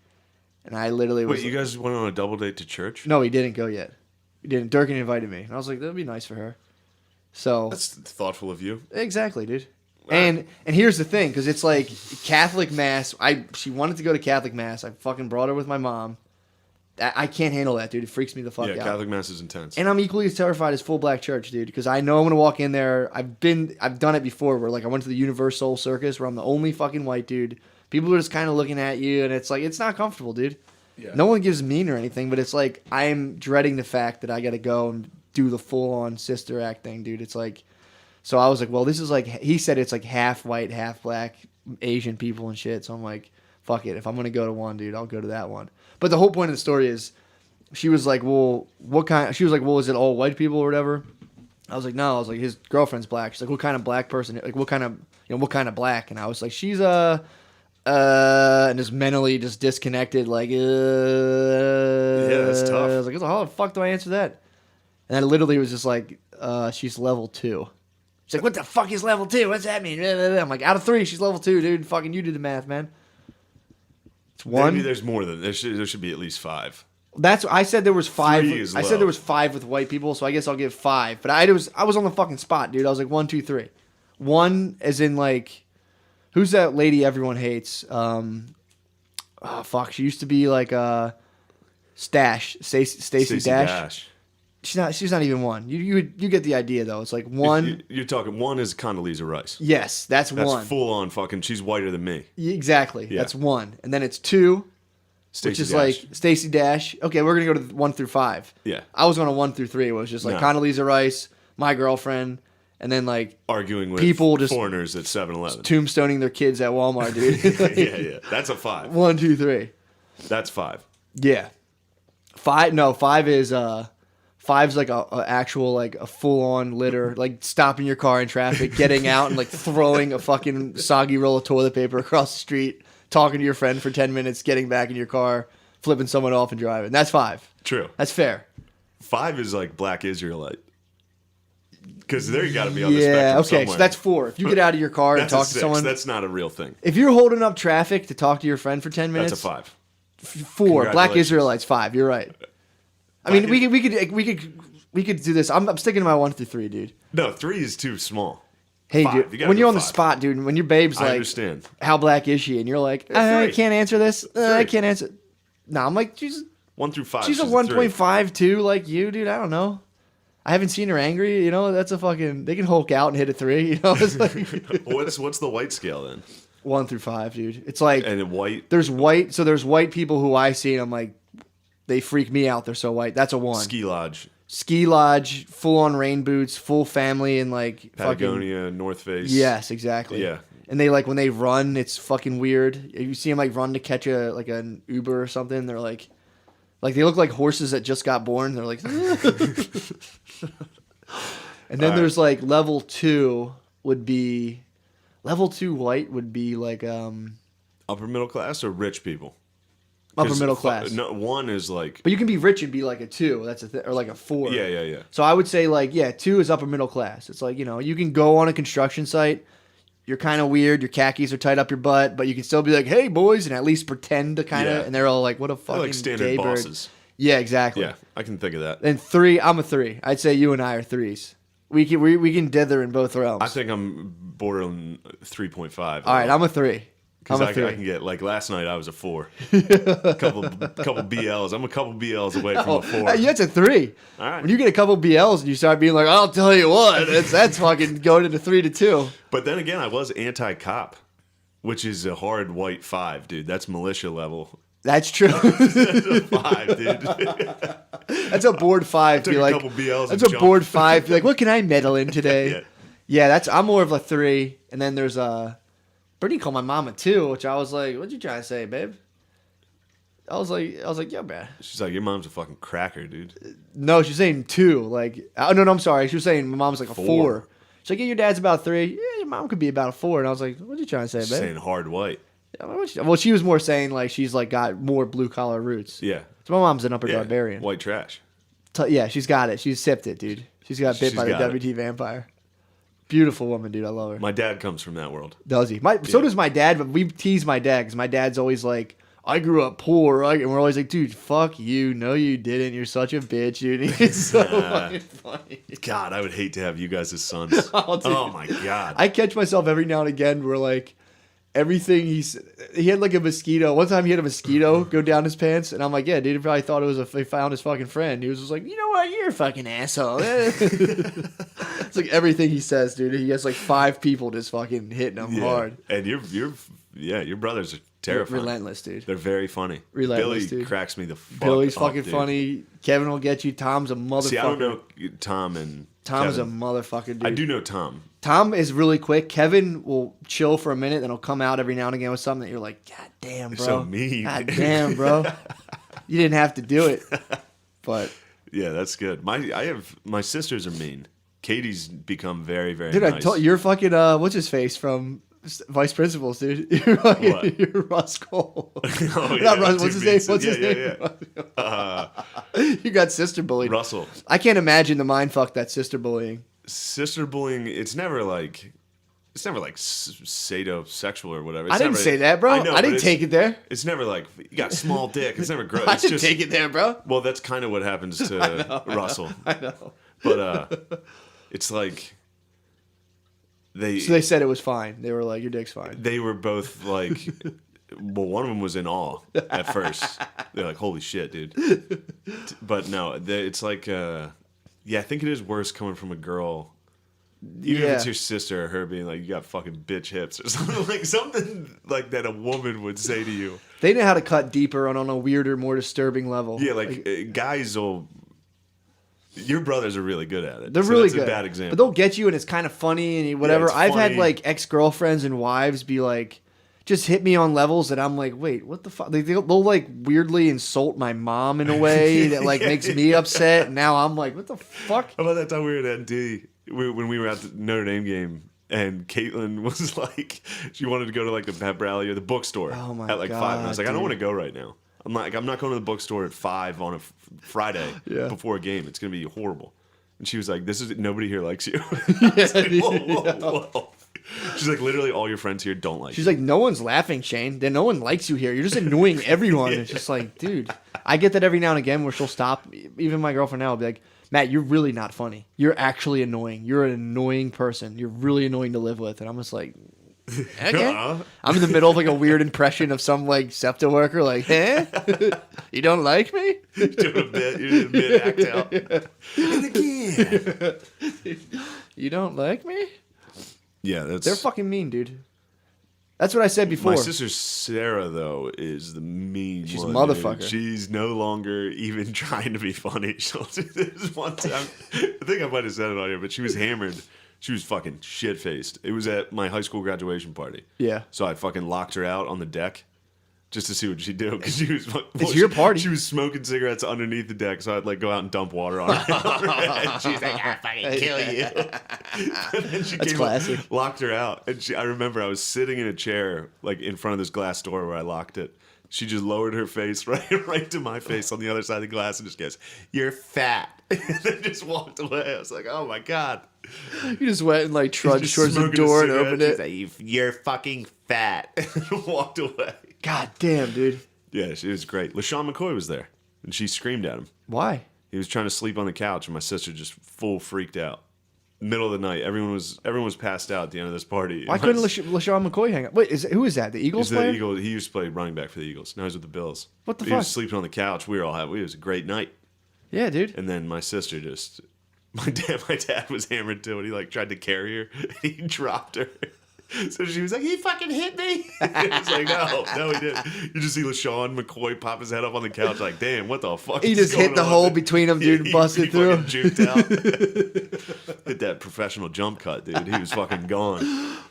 And I literally was Wait, you guys went on a double date to church? No, he didn't go yet. He didn't. Durkin invited me. And I was like, that'd be nice for her. So. That's thoughtful of you. Exactly, dude. And here's the thing, because it's like Catholic Mass. She wanted to go to Catholic Mass. I fucking brought her with my mom. I can't handle that, dude. It freaks me the fuck out. Yeah, Catholic Mass is intense. And I'm equally as terrified as full black church, dude, because I know I'm gonna walk in there. I've done it before, where like I went to the Universal Circus, where I'm the only fucking white dude. People are just kind of looking at you, and it's like it's not comfortable, dude. Yeah. No one gives mean or anything, but it's like I'm dreading the fact that I got to go and do the full on sister act thing, dude. It's like. So I was like, well, this is like, he said it's like half white, half black, Asian people and shit. So I'm like, fuck it. If I'm going to go to one, dude, I'll go to that one. But the whole point of the story is she was like, well, she was like, well, is it all white people or whatever? I was like, no. I was like, his girlfriend's black. She's like, what kind of black person? Like, what kind of black? And I was like, she's and just mentally just disconnected. Like, yeah, that's tough. I was like, how the fuck do I answer that? And I literally was just like, she's level 2. She's like, what the fuck is level 2? What's that mean? I'm like, out of 3, she's level 2, dude. Fucking you do the math, man. It's 1. Maybe there's more than there should be at least 5. I said there was 5. 3 is I low. said there was 5 with white people, so I guess I'll give 5. But I was on the fucking spot, dude. I was like 1, 2, 3. 1 as in like, who's that lady everyone hates? Oh fuck, she used to be like Stash, Stacey Dash. She's not even 1. You get the idea though. It's like 1. You're talking 1 is Condoleezza Rice. Yes, that's 1. That's full on fucking. She's whiter than me. Exactly. Yeah. That's 1. And then it's 2, Stacey which is Dash. like Stacey Dash. Okay, we're gonna go to 1 through 5. Yeah. I was on a 1 through 3. It was just like No. Condoleezza Rice, my girlfriend, and then like Arguing with people just foreigners at 7-Eleven. tombstoning their kids at Walmart, dude. Like, yeah. That's a 5. 1, 2, 3. That's 5. Yeah. 5. No, 5 is 5's like a actual like a full on litter, like stopping your car in traffic, getting out and like throwing a fucking soggy roll of toilet paper across the street, talking to your friend for 10 minutes, getting back in your car, flipping someone off and driving. That's 5. True. That's fair. 5 is like Black Israelite. Because there you got to be on the spectrum Yeah, okay, somewhere. so that's 4. If you get out of your car and That's talk a to 6. someone, That's not a real thing. if you're holding up traffic to talk to your friend for 10 minutes, That's a 5. 4. Black Congratulations. Israelites 5. You're right. I mean, we could do this. I'm sticking to my 1 through 3, dude. No, 3 is too small. Hey, 5. You dude, gotta when go you're on the 5. spot, dude, when your babe's I like, understand. how black is she? And you're like, I 3. can't answer this. I 3. can't answer. No, I'm like, she's 1 through 5. a 1.5 too, like you, dude. I don't know. I haven't seen her angry. You know, that's a fucking. They can Hulk out and hit a 3. You know, it's like What's the white scale then? 1 through 5, dude. It's like And then white there's white. So there's white people who I see, and I'm like, they freak me out. They're so white. That's a 1. ski Lodge, full on rain boots, full family, and like fucking. Patagonia, North Face. Yes, exactly. Yeah. And they like when they run, it's fucking weird. If you see them like run to catch an Uber or something, they're like they look like horses that just got born. They're like, and then there's like level 2 white would be like Upper middle class or rich people? upper 'Cause middle class. No, 1 is like. But you can be rich and be like a 2. That's or like a 4. Yeah. So I would say like 2 is upper middle class. It's like you can go on a construction site. you're kind of weird. Your khakis are tight up your butt, but you can still be like, "Hey, boys," and at least pretend to kind of. Yeah. And they're all like, "What a They're fucking like standard gay bird." bosses. Yeah, exactly. Yeah, I can think of that. And 3, I'm a 3. I'd say you and I are 3s. We can dither in both realms. I think I'm bordering 3.5. All right, I'm a 3. Because I'm a I 3. can get, like, last night I was a 4. couple BLs. I'm a couple BLs away from a 4. Hey, that's a 3. All right. When you get a couple BLs and you start being like, "I'll tell you what," that's fucking going into 3 to 2. But then again, I was anti-cop, which is a hard white 5, dude. That's militia level. That's true. That's a 5, dude. That's a board 5. Took Be a like, couple BLs that's and a board jumped. 5. Be like, what can I meddle in today? Yeah. Yeah, I'm more of a 3. And then there's Brittany called my mom a 2, which I was like, "What you trying to say, babe?" I was like, "Yeah, man." She's like, your mom's a fucking cracker, dude. No, she's saying 2. Like, oh, no, I'm sorry. She was saying my mom's like a 4. 4. She's like, "Yeah, your dad's about 3. Yeah, your mom could be about a 4." And I was like, "What you trying to say, She's babe?" saying hard white. Well, she was more saying like she's like got more blue collar roots. Yeah. So my mom's an upper Yeah. barbarian. White trash. Yeah, she's got it. She's sipped it, dude. She's got bit She's by the got it. WT vampire. Beautiful woman, dude. I love her. My dad comes from that world. Does he? So does my dad, but we tease my dad because my dad's always like, "I grew up poor," right? And we're always like, "Dude, fuck you. No, you didn't. You're such a bitch, dude." It's so fucking funny. God, I would hate to have you guys as sons. Oh, my God. I catch myself every now and again where like everything he had like a mosquito. One time he had a mosquito go down his pants, and I'm like, "Yeah, dude, he probably thought it was he found his fucking friend." He was just like, "You know what? You're a fucking asshole." It's like everything he says, dude. He has like 5 people just fucking hitting him Yeah. hard. And your brothers are terrifying. Relentless, dude. They're very funny. Relentless, Billy dude. cracks me the fuck Billy's up, fucking dude. funny. Kevin will get you. Tom's a motherfucker. See, I don't know Tom and Tom's Kevin. a motherfucker, dude. I do know Tom. Tom is really quick. Kevin will chill for a minute, then he'll come out every now and again with something that you're like, "God damn, bro. So mean. God damn, bro. You didn't have to do it." But Yeah, that's good. My sisters are mean. Katie's become very, very dude, nice. I told you're fucking what's his face from Vice Principals, dude. You're fucking, What? you're Russ Cole. Oh, yeah, Not Russ. What's his name? Dude, What's his name? You got sister bullied. Russell. I can't imagine the mind fuck that sister bullying. Sister bullying, it's never like sadosexual or whatever. It's I didn't never- say that, bro. I know, I didn't but take it there. It's never like you got a small dick. It's never gross. I It's didn't just, take it there, bro. Well, that's kind of what happens to Russell. I know. But it's like they So they said it was fine. They were like, "Your dick's fine." they were both like, well, one of them was in awe at first. They're like, "Holy shit, dude!" But no, it's like, yeah, I think it is worse coming from a girl. Even if it's your sister or her being like, "You got fucking bitch hips" or something like that a woman would say to you. They know how to cut deeper on a weirder, more disturbing level. Yeah, guys will. Your brothers are really good at it. They're so really that's good. a bad example. But they'll get you, and it's kind of funny and whatever. it's I've had funny. like ex-girlfriends and wives be like, just hit me on levels that I'm like, wait, what the fuck? They'll like weirdly insult my mom in a way that like makes me upset. And now I'm like, what the fuck? How about that time we were at ND when we were at the Notre Dame game and Caitlin was like, she wanted to go to like the pep rally or the bookstore Oh my at like 5. And I was like, I don't God, want to go right now. I'm not going to the bookstore at 5 on a Friday before a game. It's going to be horrible. And she was like, nobody here likes you. I was like, whoa. She's like, literally all your friends here don't like you. She's like, no one's laughing, Shane. Then no one likes you here. You're just annoying everyone. It's just like, dude, I get that every now and again where she'll stop. Even my girlfriend now will be like, Matt, you're really not funny. You're actually annoying. You're an annoying person. You're really annoying to live with. And I'm just like, okay. I'm in the middle of like a weird impression of some like SEPTA worker, like, eh? You don't like me? You're doing a bit. You're doing a bit act out. And again. You don't like me? Yeah, that's. They're fucking mean, dude. That's what I said before. My sister Sarah, though, is the mean She's one. a motherfucker. Dude. She's no longer even trying to be funny. She'll do this one time. I think I might have said it on here, but she was hammered. She was fucking shit-faced. It was at my high school graduation party. Yeah. So I fucking locked her out on the deck. just to see what she'd do because she was. It's your party. She was smoking cigarettes underneath the deck, so I'd like go out and dump water on her. And she's like, "I'll fucking kill you." And then she That's came classic. up, locked her out, and I remember I was sitting in a chair like in front of this glass door where I locked it. She just lowered her face right to my face on the other side of the glass and just goes, "You're fat," and then just walked away. I was like, "Oh my god." You just went and like trudged Just towards the smoking a door and cigarette. opened She's it. like, "You're fucking fat," and walked away. God damn, dude. Yeah, she was great. LaShawn McCoy was there, and she screamed at him. Why? He was trying to sleep on the couch, and my sister just full freaked out. Middle of the night, everyone was passed out at the end of this party. Why couldn't LaShawn McCoy hang out? Wait, who is that? The Eagles He's player? the Eagle. He used to play running back for the Eagles. Now he's with the Bills. What the He fuck? was sleeping on the couch. We were all having. It was a great night. Yeah, dude. And then my sister just. My dad was hammered too, and he like tried to carry her. And he dropped her. So she was like, "He fucking hit me." It's like, no, he didn't. You just see LaShawn McCoy pop his head up on the couch, like, "Damn, what the fuck?" He is just hit going the on?" hole between them, dude, and busted he through. fucking juked out. Hit that professional jump cut, dude. He was fucking gone.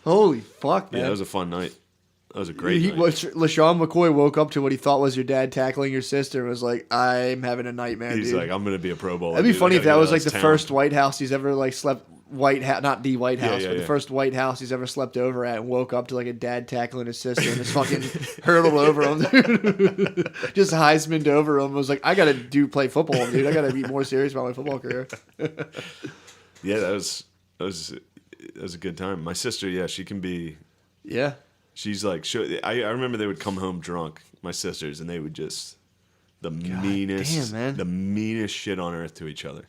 Holy fuck, man. Yeah, that was a fun night. That was a great night. LaShawn McCoy woke up to what he thought was your dad tackling your sister and was like, "I'm having a nightmare, He's dude." like, "I'm gonna be a Pro Bowler." That'd be dude. funny I if gotta that get was out like of the this first town." White House he's ever like slept. Not the White House, but yeah. the first White House he's ever slept over at, and woke up to like a dad tackling his sister and just fucking hurtled over him, dude. Just Heisman'd over him. Was like, "I gotta play football, dude. I gotta be more serious about my football career." Yeah, that was a good time. My sister, yeah, she can be. Yeah. She's like, I remember they would come home drunk, my sisters, and they would just the meanest, damn, man. the meanest shit on earth to each other.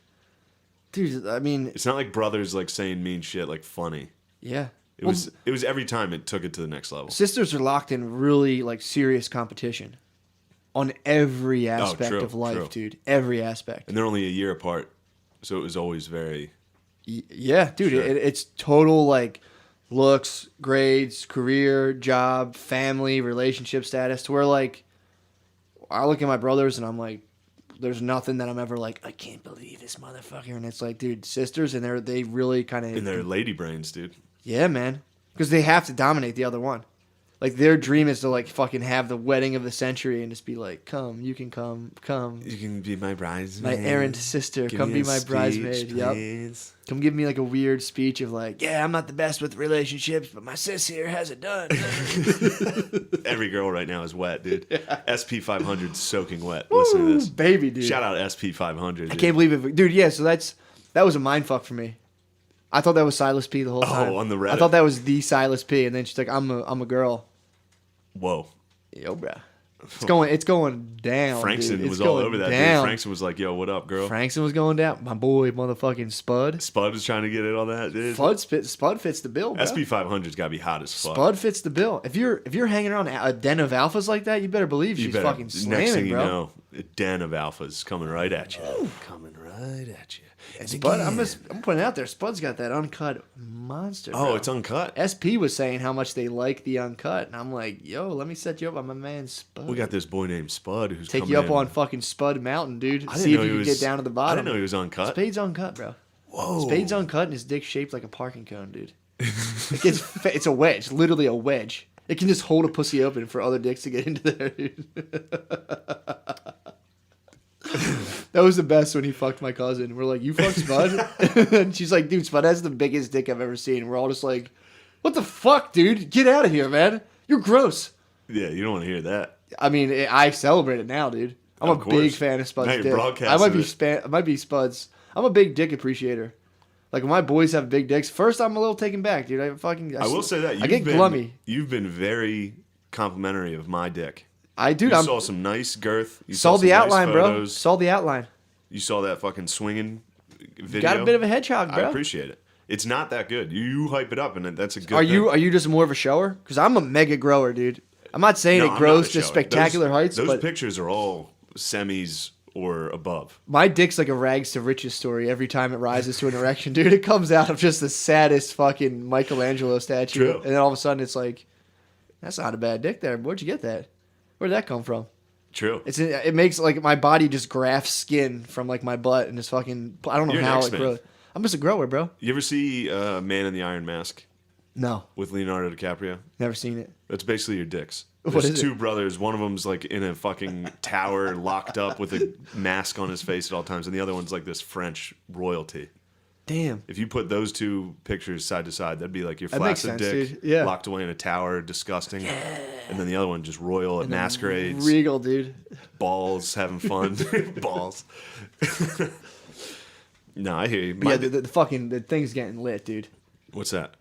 Dude, I mean, It's not like brothers like saying mean shit like funny. yeah. It was every time it took it to the next level. Sisters are locked in really like serious competition on every aspect true, of life, true. dude. Every aspect. And they're only a year apart, so it was always very. Yeah, dude. Sure. It's total like looks, grades, career, job, family, relationship status. To where like I look at my brothers and I'm like, there's nothing that I'm ever like, "I can't believe this motherfucker." And it's like, dude, sisters, and they really kind of And they're lady brains, dude. yeah, man, because they have to dominate the other one. Like their dream is to like fucking have the wedding of the century and just be like, "Come, you can come, You can be my bridesmaid. my errant sister, Give come me be a my speech, bridesmaid." Yep. please. Come give me like a weird speech of like, "Yeah, I'm not the best with relationships, but my sis here has it done." Every girl right now is wet, dude. SP 500 soaking wet. Listen to this. Baby, dude. Shout out SP 500. I can't believe it, dude. Yeah, so that was a mind fuck for me. I thought that was Silas P the whole time. on the Reddit? I thought that was the Silas P, and then she's like, "I'm a girl." Whoa. Yo, bro. It's going down. Frankson dude. It's was all going over that, down. dude. Frankson was like, "Yo, what up, girl?" Frankson was going down. My boy, motherfucking Spud. Spud was trying to get in on that, dude. Spud fits the bill, bro. SP 500's got to be hot as fuck. Spud fits the bill. If you're hanging around a den of alphas like that, you better believe she's fucking slamming, next thing bro. you know, a den of alphas coming right at you. Coming right at you. And Spud, again. I'm putting it out there. Spud's got that uncut monster. Oh, bro. it's uncut. SP was saying how much they like the uncut, and I'm like, "Yo, let me set you up on my man Spud. We got this boy named Spud who's Take coming you up in. on fucking Spud Mountain, dude. I didn't See if know you he can was- get down to the I bottom." didn't know he was uncut. Spade's uncut, bro. Whoa. Spade's uncut, and his dick's shaped like a parking cone, dude. It's a wedge, literally a wedge. It can just hold a pussy open for other dicks to get into there, dude. That was the best when he fucked my cousin. We're like, "You fucked Spud?" And she's like, "Dude, Spud has the biggest dick I've ever seen." We're all just like, "What the fuck, dude? Get out of here, man. You're gross." Yeah, you don't want to hear that. I mean, I celebrate it now, dude. I'm Of a course. big fan of Spud's Now you're dick. broadcasting I might be Spud's. I'm a big dick appreciator. Like when my boys have big dicks, first I'm a little taken back, dude. I will say that I get glummy. You've been very complimentary of my dick. Dude, You I'm saw some nice girth. You saw some the nice outline, bro. photos. Saw the outline. You saw that fucking swinging video. Got a bit of a hedgehog, bro. I appreciate it. It's not that good. You hype it up, and that's a good. Are thing. you just more of a shower? Because I'm a mega grower, dude. I'm not saying No, it I'm grows not a to shower. spectacular heights, Those but pictures are all semis or above. my dick's like a rags to riches story every time it rises to an erection, dude. It comes out of just the saddest fucking Michelangelo statue. True. And then all of a sudden it's like, that's not a bad dick there. Where'd you get that? Where'd that come from? True. It makes like my body just grafts skin from like my butt and just fucking, I don't know You're an how it X-Man. grows. I'm just a grower, bro. You ever see Man in the Iron Mask? No, with Leonardo DiCaprio? never seen it. That's basically your dicks. What There's is it? two brothers. One of them's like in a fucking tower, locked up with a mask on his face at all times, and the other one's like this French royalty. Damn. If you put those two pictures side to side, that'd be like your That makes flaccid sense, dick, dude. Yeah. locked away in a tower, disgusting, and then the other one just royal at masquerades, Regal, dude. balls, having fun, balls. No, I hear you. But yeah, the thing's getting lit, dude. What's that?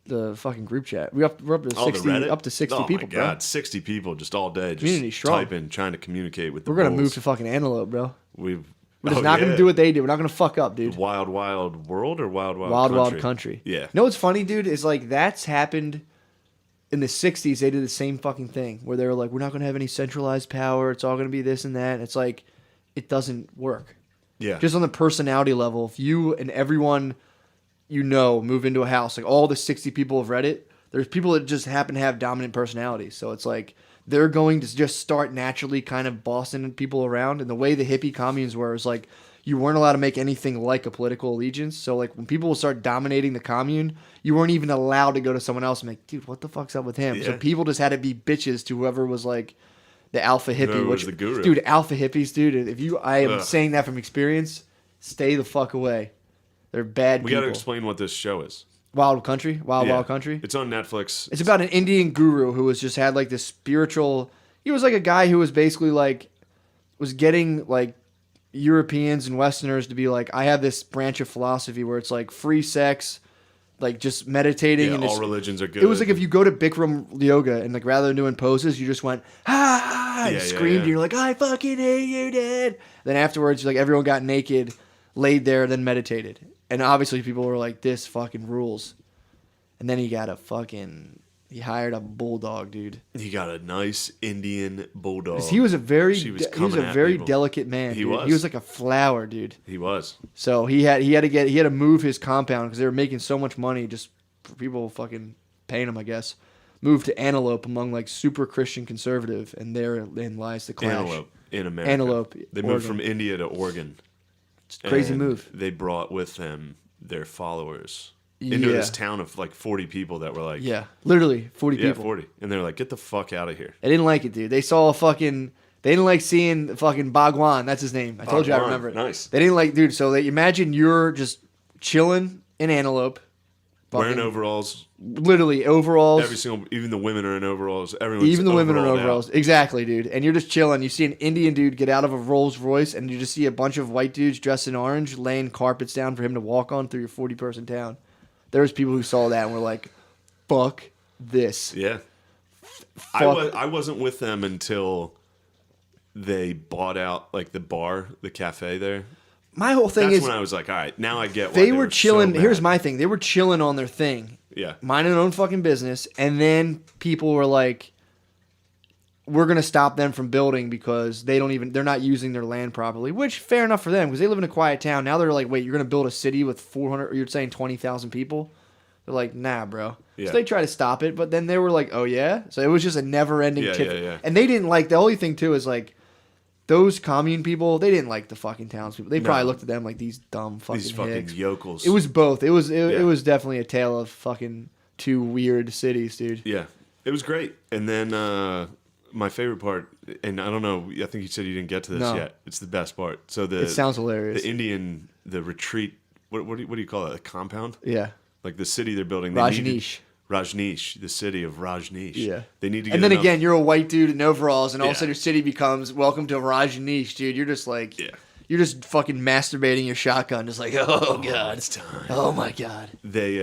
The fucking group chat. We're up to 60, up to 60 people, Oh my god, bro. 60 people just all day, just Community strong. typing, trying to communicate with the We're gonna bulls. move to fucking Antelope, bro. We're We're just not gonna do what they do. We're not gonna fuck up, dude. Wild Wild World or Wild Wild Wild Country? Wild Country. Yeah. You know what's funny, dude? Is like that's happened in the 60s. They did the same fucking thing where they were like, we're not gonna have any centralized power. It's all gonna be this and that. And it's like, it doesn't work. Yeah. Just on the personality level, if you and everyone you know move into a house, like all the 60 people of Reddit, there's people that just happen to have dominant personalities. So it's like they're going to just start naturally kind of bossing people around. And the way the hippie communes were is like you weren't allowed to make anything like a political allegiance. So like when people would start dominating the commune, you weren't even allowed to go to someone else and be like, dude, what the fuck's up with him? Yeah. So people just had to be bitches to whoever was like the alpha hippie. Whoever was Which, the guru. dude, alpha hippies, dude. I am Ugh. saying that from experience. Stay the fuck away. They're bad We people. got to explain what this show is. Wild Country, Wild Yeah. Wild Country. It's on Netflix. It's about an Indian guru who was just had like this spiritual. He was like a guy who was basically like was getting like Europeans and Westerners to be like, I have this branch of philosophy where it's like free sex, like just meditating Yeah, and all just, religions are good. it was like if you go to Bikram yoga and like rather than doing poses, you just went and Yeah, screamed. yeah. And you're like, I fucking hate you, Dad. Then afterwards, like everyone got naked, laid there, then meditated. And obviously, people were like, "This fucking rules." And then he hired a bulldog, dude. He got a nice Indian bulldog. 'Cause he was a very, She was he was coming a at very people. delicate man. He dude. was. He was like a flower, dude. He was. So he had to move his compound because they were making so much money just for people fucking paying him, I guess. Moved to Antelope among like super Christian conservative, and therein lies the clash. Antelope in America. Antelope, They moved Oregon. from India to Oregon. Crazy and move. They brought with them their followers into Yeah. this town of like 40 people that were like, Yeah, literally 40 yeah, people. 40. And they're like, get the fuck out of here. They didn't like it, dude. They saw they didn't like seeing fucking Bhagwan. That's his name. I told you I Bhagwan, remember it. nice. They didn't like, dude. So imagine you're just chilling in Antelope. Wearing fucking- overalls. Literally overalls. Even the women are in overalls. Everyone's Even the women are in overalled out. overalls. Exactly, dude. And you're just chilling. You see an Indian dude get out of a Rolls Royce, and you just see a bunch of white dudes dressed in orange laying carpets down for him to walk on through your 40-person town. There was people who saw that and were like, fuck this. Yeah. Fuck. I wasn't with them until they bought out like the bar, the cafe there. My whole thing That's is when I was like, all right, now I get why they were chilling. So Here's mad. my thing. They were chilling on their thing. Yeah. Minding their own fucking business. And then people were like, we're going to stop them from building because they're not using their land properly, which fair enough for them because they live in a quiet town. Now they're like, wait, you're going to build a city with 400, or you're saying 20,000 people? They're like, nah, bro. Yeah. So they try to stop it, but then they were like, oh yeah? So it was just a never ending Yeah, tip. yeah. And they didn't like, the only thing too is like, those commune people, they didn't like the fucking townspeople. They probably looked at them like these dumb fucking These fucking hicks. yokels. It was both. It was Yeah. definitely a tale of fucking two weird cities, dude. Yeah. It was great. And then my favorite part, and I don't know, I think you said you didn't get to this No. yet. It's the best part. So It sounds hilarious. the retreat, what do you call it? A compound? Yeah. Like the city they're building. Rajneesh, the city of Rajneesh. Yeah. They need to get And then enough- again, you're a white dude in overalls, and all of a Yeah. sudden your city becomes welcome to Rajneesh, dude. You're just like, Yeah. you're just fucking masturbating your shotgun, just like, oh god, it's time. oh my god. They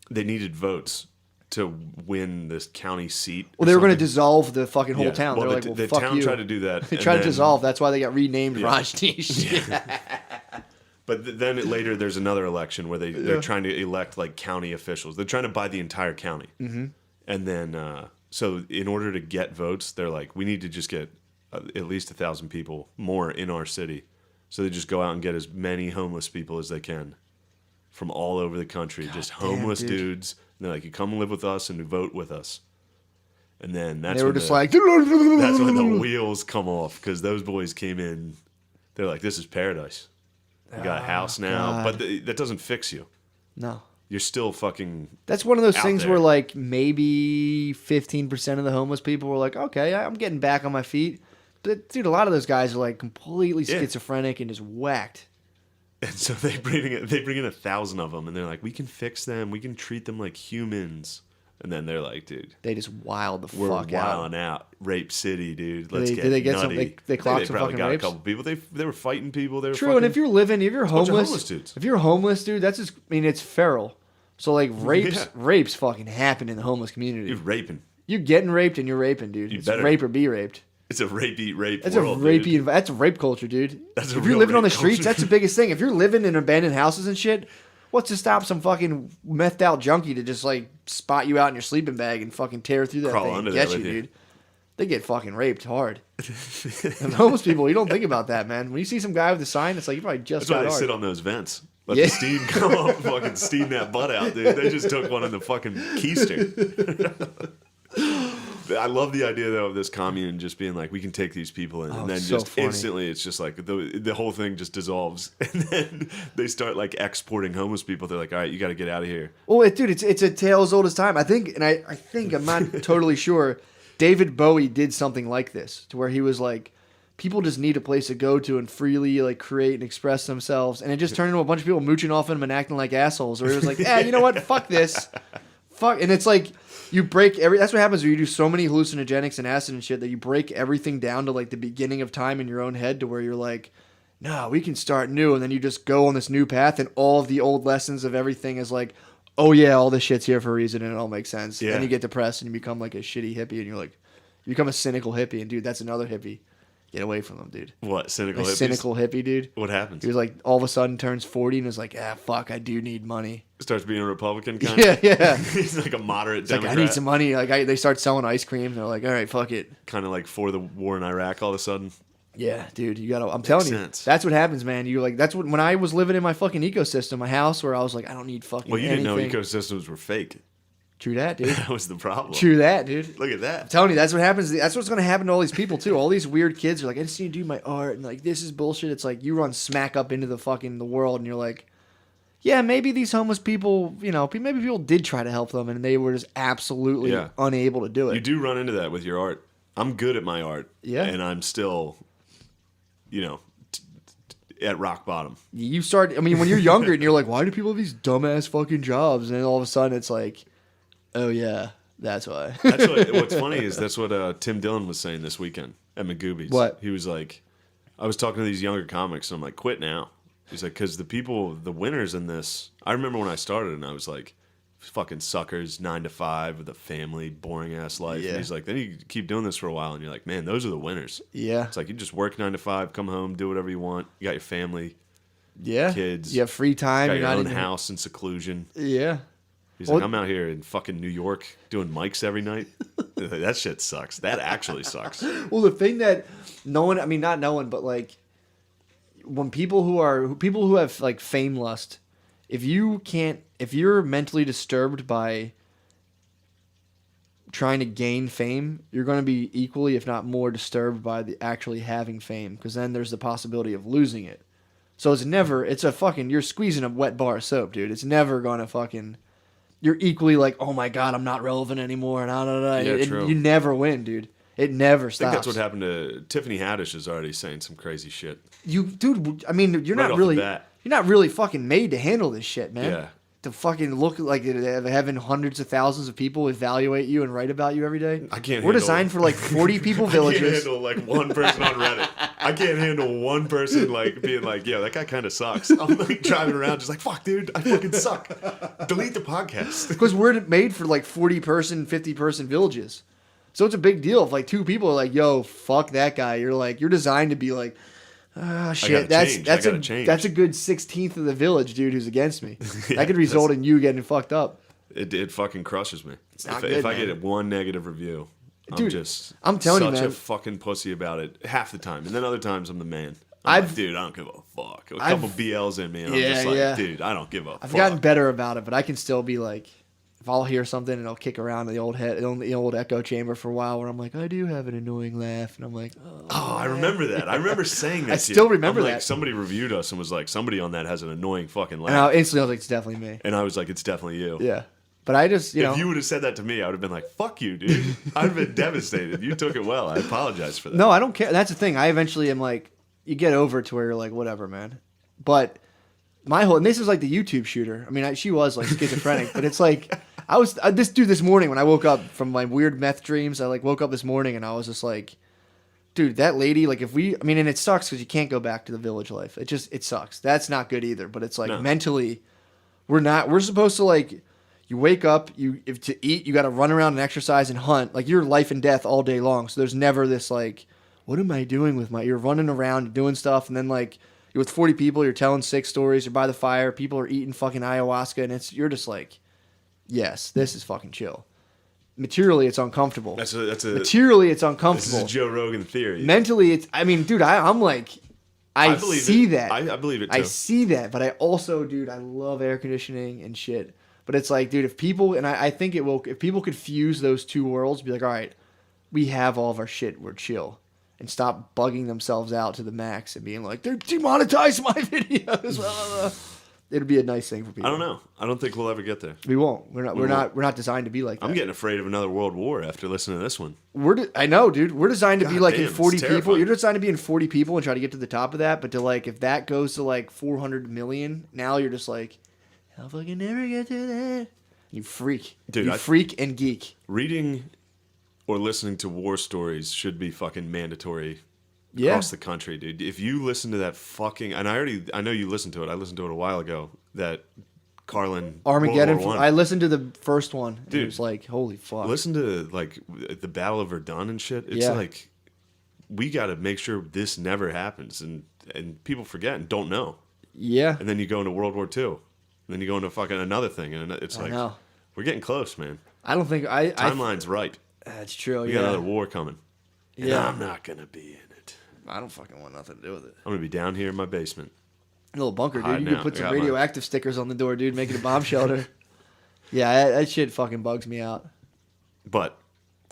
needed votes to win this county seat. Well, they were going to dissolve the fucking whole Yeah. town. Well, They're the, like, well, the fuck town you. tried to do that. They and tried to then- dissolve. That's why they got renamed Yeah. Rajneesh. But then later, there's another election where they're trying to elect like county officials. They're trying to buy the entire county. Mm-hmm. And then, so in order to get votes, they're like, we need to just get at least 1,000 people more in our city. So they just go out and get as many homeless people as they can from all over the country. Just homeless dude. dudes. And they're like, you come live with us and vote with us. And then that's They were when just the, like, that's when the wheels come off because those boys came in. They're like, this is paradise. You got a house now, God. but that doesn't fix you. no. you're still fucking. That's one of those out things there. where like maybe 15% of the homeless people were like, okay, I'm getting back on my feet. But dude, a lot of those guys are like completely Yeah. schizophrenic and just whacked. And so they bring in 1,000 of them, and they're like, we can fix them, we can treat them like humans. And then they're like, dude, They just wild the we're fuck out. wilding out. Rape City, dude. Did Let's they- get did they get some- nutty. they clocked some probably fucking got rapes? a couple people. They were fighting people. They were True, fucking, and if you're bunch of homeless homeless, dudes. if you're homeless, dude, that's just, I mean, it's feral. So like rapes fucking happen in the homeless community. you're raping. You're getting raped and you're raping, dude. You It's better. rape or be raped. It's a rape eat rape That's world, a rapey. dude. That's a rape culture, dude. That's a if you're real living on the rape streets, culture. that's the biggest thing. If you're living in abandoned houses and shit, what's to stop some fucking methed out junkie to just like spot you out in your sleeping bag and fucking tear through that Crawl thing under and there get you, with you. dude? They get fucking raped hard. And homeless people, you don't think about that, man. When you see some guy with a sign, it's like you probably just That's why got they hard. sit on those vents. Let Yeah. the steam come up, fucking steam that butt out, dude. They just took one in the fucking keister. I love the idea though of this commune just being like, we can take these people in, and then it's so just funny. instantly, it's just like the whole thing just dissolves, and then they start like exporting homeless people. They're like, all right, you got to get out of here. Well, dude, it's a tale as old as time. I think, I'm not totally sure. David Bowie did something like this, to where he was like, people just need a place to go to and freely like create and express themselves, and it just turned into a bunch of people mooching off him and acting like assholes. Or it was like, you know what, fuck this, fuck, and it's like you break That's what happens when you do so many hallucinogenics and acid and shit that you break everything down to like the beginning of time in your own head, to where you're like, no, we can start new, and then you just go on this new path, and all of the old lessons of everything is like, oh yeah, all this shit's here for a reason, and it all makes sense. Yeah. Then you get depressed and you become like a shitty hippie, and you're like, you become a cynical hippie, and dude, that's another hippie. Get away from them, dude. What, cynical A hippies? cynical hippie, dude. What happens? He was like, all of a sudden turns 40 and is like, fuck, I do need money. Starts being a Republican kind Yeah, of. yeah. He's like a moderate It's like, Democrat. I need some money. Like, they start selling ice cream. And they're like, all right, fuck it. Kind of like for the war in Iraq all of a sudden. Yeah, dude, you gotta. I'm telling you, sense. that's what happens, man. You like, that's what when I was living in my fucking ecosystem, my house, where I was like, I don't need fucking. Well, you anything. didn't know ecosystems were fake. True that, dude. That was the problem. True that, dude. Look at that. I'm telling you, that's what happens. That's what's gonna happen to all these people too. All these weird kids are like, I just need to do my art, and like this is bullshit. It's like you run smack up into the world, and you're like, yeah, maybe these homeless people, you know, maybe people did try to help them, and they were just absolutely Yeah. unable to do it. You do run into that with your art. I'm good at my art. Yeah. And I'm still, you know, at rock bottom. You start. I mean, when you're younger, and you're like, why do people have these dumbass fucking jobs? And then all of a sudden, it's like, oh yeah, that's why. That's what's funny is that's what Tim Dillon was saying this weekend at McGoobies. What? He was like, I was talking to these younger comics, and I'm like, quit now. He's like, because the winners in this, I remember when I started, and I was like, fucking suckers, 9 to 5 with a family, boring ass life. Yeah. And he's like, then you keep doing this for a while, and you're like, man, those are the winners. Yeah, It's like you just work 9 to 5, come home, do whatever you want. You got your family, yeah. kids. You have free time. got You're your not own even. house in seclusion. Yeah. He's Well- like, I'm out here in fucking New York doing mics every night. That shit sucks. That actually sucks. Well, the thing that no one, I mean, not no one, but like when people who have like fame lust, if you're mentally disturbed by trying to gain fame, you're going to be equally, if not more, disturbed by the actually having fame, because then there's the possibility of losing it. So you're squeezing a wet bar of soap, dude. It's never going to fucking, you're equally like, oh my God, I'm not relevant anymore. And true. you never win, dude. It never I stops. think that's what happened to Tiffany Haddish is already saying some crazy shit. Dude, I mean, you're Right not off really, the bat. you're not really fucking made to handle this shit, man. Yeah. To fucking look like having hundreds of thousands of people evaluate you and write about you every day. I can't We're handle designed it. for like 40 people I can't villages. handle like one person on Reddit. I can't handle one person like being like, yo, that guy kind of sucks. I'm like driving around just like, fuck, dude, I fucking suck. Delete the podcast. Because we're made for like 40 person, 50 person villages. So it's a big deal if like two people are like, yo, fuck that guy. You're designed to be like, shit, gotta change. that's a good 16th of the village, dude, who's against me. That could result in you getting fucked up. It fucking crushes me. not If good, I man. get one negative review, Dude, I'm telling you, such man. a fucking pussy about it half the time. And then other times I'm the man. I'm like, dude, I don't give a fuck. A couple BLs in me, and I'm Yeah, just like, yeah. dude, I don't give a fuck. I've gotten better about it, but I can still be like, if I'll hear something and I'll kick around in the old echo chamber for a while where I'm like, I do have an annoying laugh, and I'm like, oh, I remember that. I remember saying that. I still remember I'm like, that. Somebody reviewed us and was like, somebody on that has an annoying fucking laugh. And I instantly was like, it's definitely me. And I was like, it's definitely you. Yeah. But I just, if you would have said that to me, I would have been like, fuck you, dude. I'd have been devastated. You took it well. I apologize for that. No, I don't care. That's the thing. I eventually am like, you get over it to where you're like, whatever, man. But and this is like the YouTube shooter. I mean, she was like schizophrenic, but it's like, this morning when I woke up from my weird meth dreams, I like woke up this morning and I was just like, dude, that lady, like and it sucks because you can't go back to the village life. It sucks. That's not good either. But it's like mentally, we're supposed to like, you wake up, if to eat, you got to run around and exercise and hunt. Like, you're life and death all day long. So there's never this, like, what am I doing with you're running around, doing stuff, and then, like, you're with 40 people, you're telling sick stories, you're by the fire, people are eating fucking ayahuasca, and you're just like, yes, this is fucking chill. Materially, it's uncomfortable. Materially, it's uncomfortable. This is Joe Rogan theory. Mentally, dude, I'm like, I see that. I believe it, too. I see that, but I also, dude, I love air conditioning and shit. But it's like, dude, if people, and I think if people could fuse those two worlds, be like, all right, we have all of our shit, we're chill. And stop bugging themselves out to the max and being like, they're demonetized my videos. It'd be a nice thing for people. I don't know. I don't think we'll ever get there. We won't. We're not designed to be like that. I'm getting afraid of another world war after listening to this one. I know, dude. We're designed to be like in 40 people. Terrifying. You're designed to be in 40 people and try to get to the top of that. But to like, if that goes to like 400 million, now you're just like, I'll fucking never get to that. You freak. Dude, freak and geek. Reading or listening to war stories should be fucking mandatory across the country, dude. If you listen to that fucking... And I know you listened to it. I listened to it a while ago. That Carlin... Armageddon. I listened to the first one. Dude, it was like, holy fuck. Listen to like the Battle of Verdun and shit. It's like, we got to make sure this never happens. And people forget and don't know. Yeah. And then you go into World War II. And then you go into fucking another thing, and it's like, we're getting close, man. I don't think timeline's right. That's true. We got another war coming. And I'm not gonna be in it. I don't fucking want nothing to do with it. I'm gonna be down here in my basement. A little bunker, dude. You could put some radioactive stickers on the door, dude. Make it a bomb shelter. Yeah, that shit fucking bugs me out. But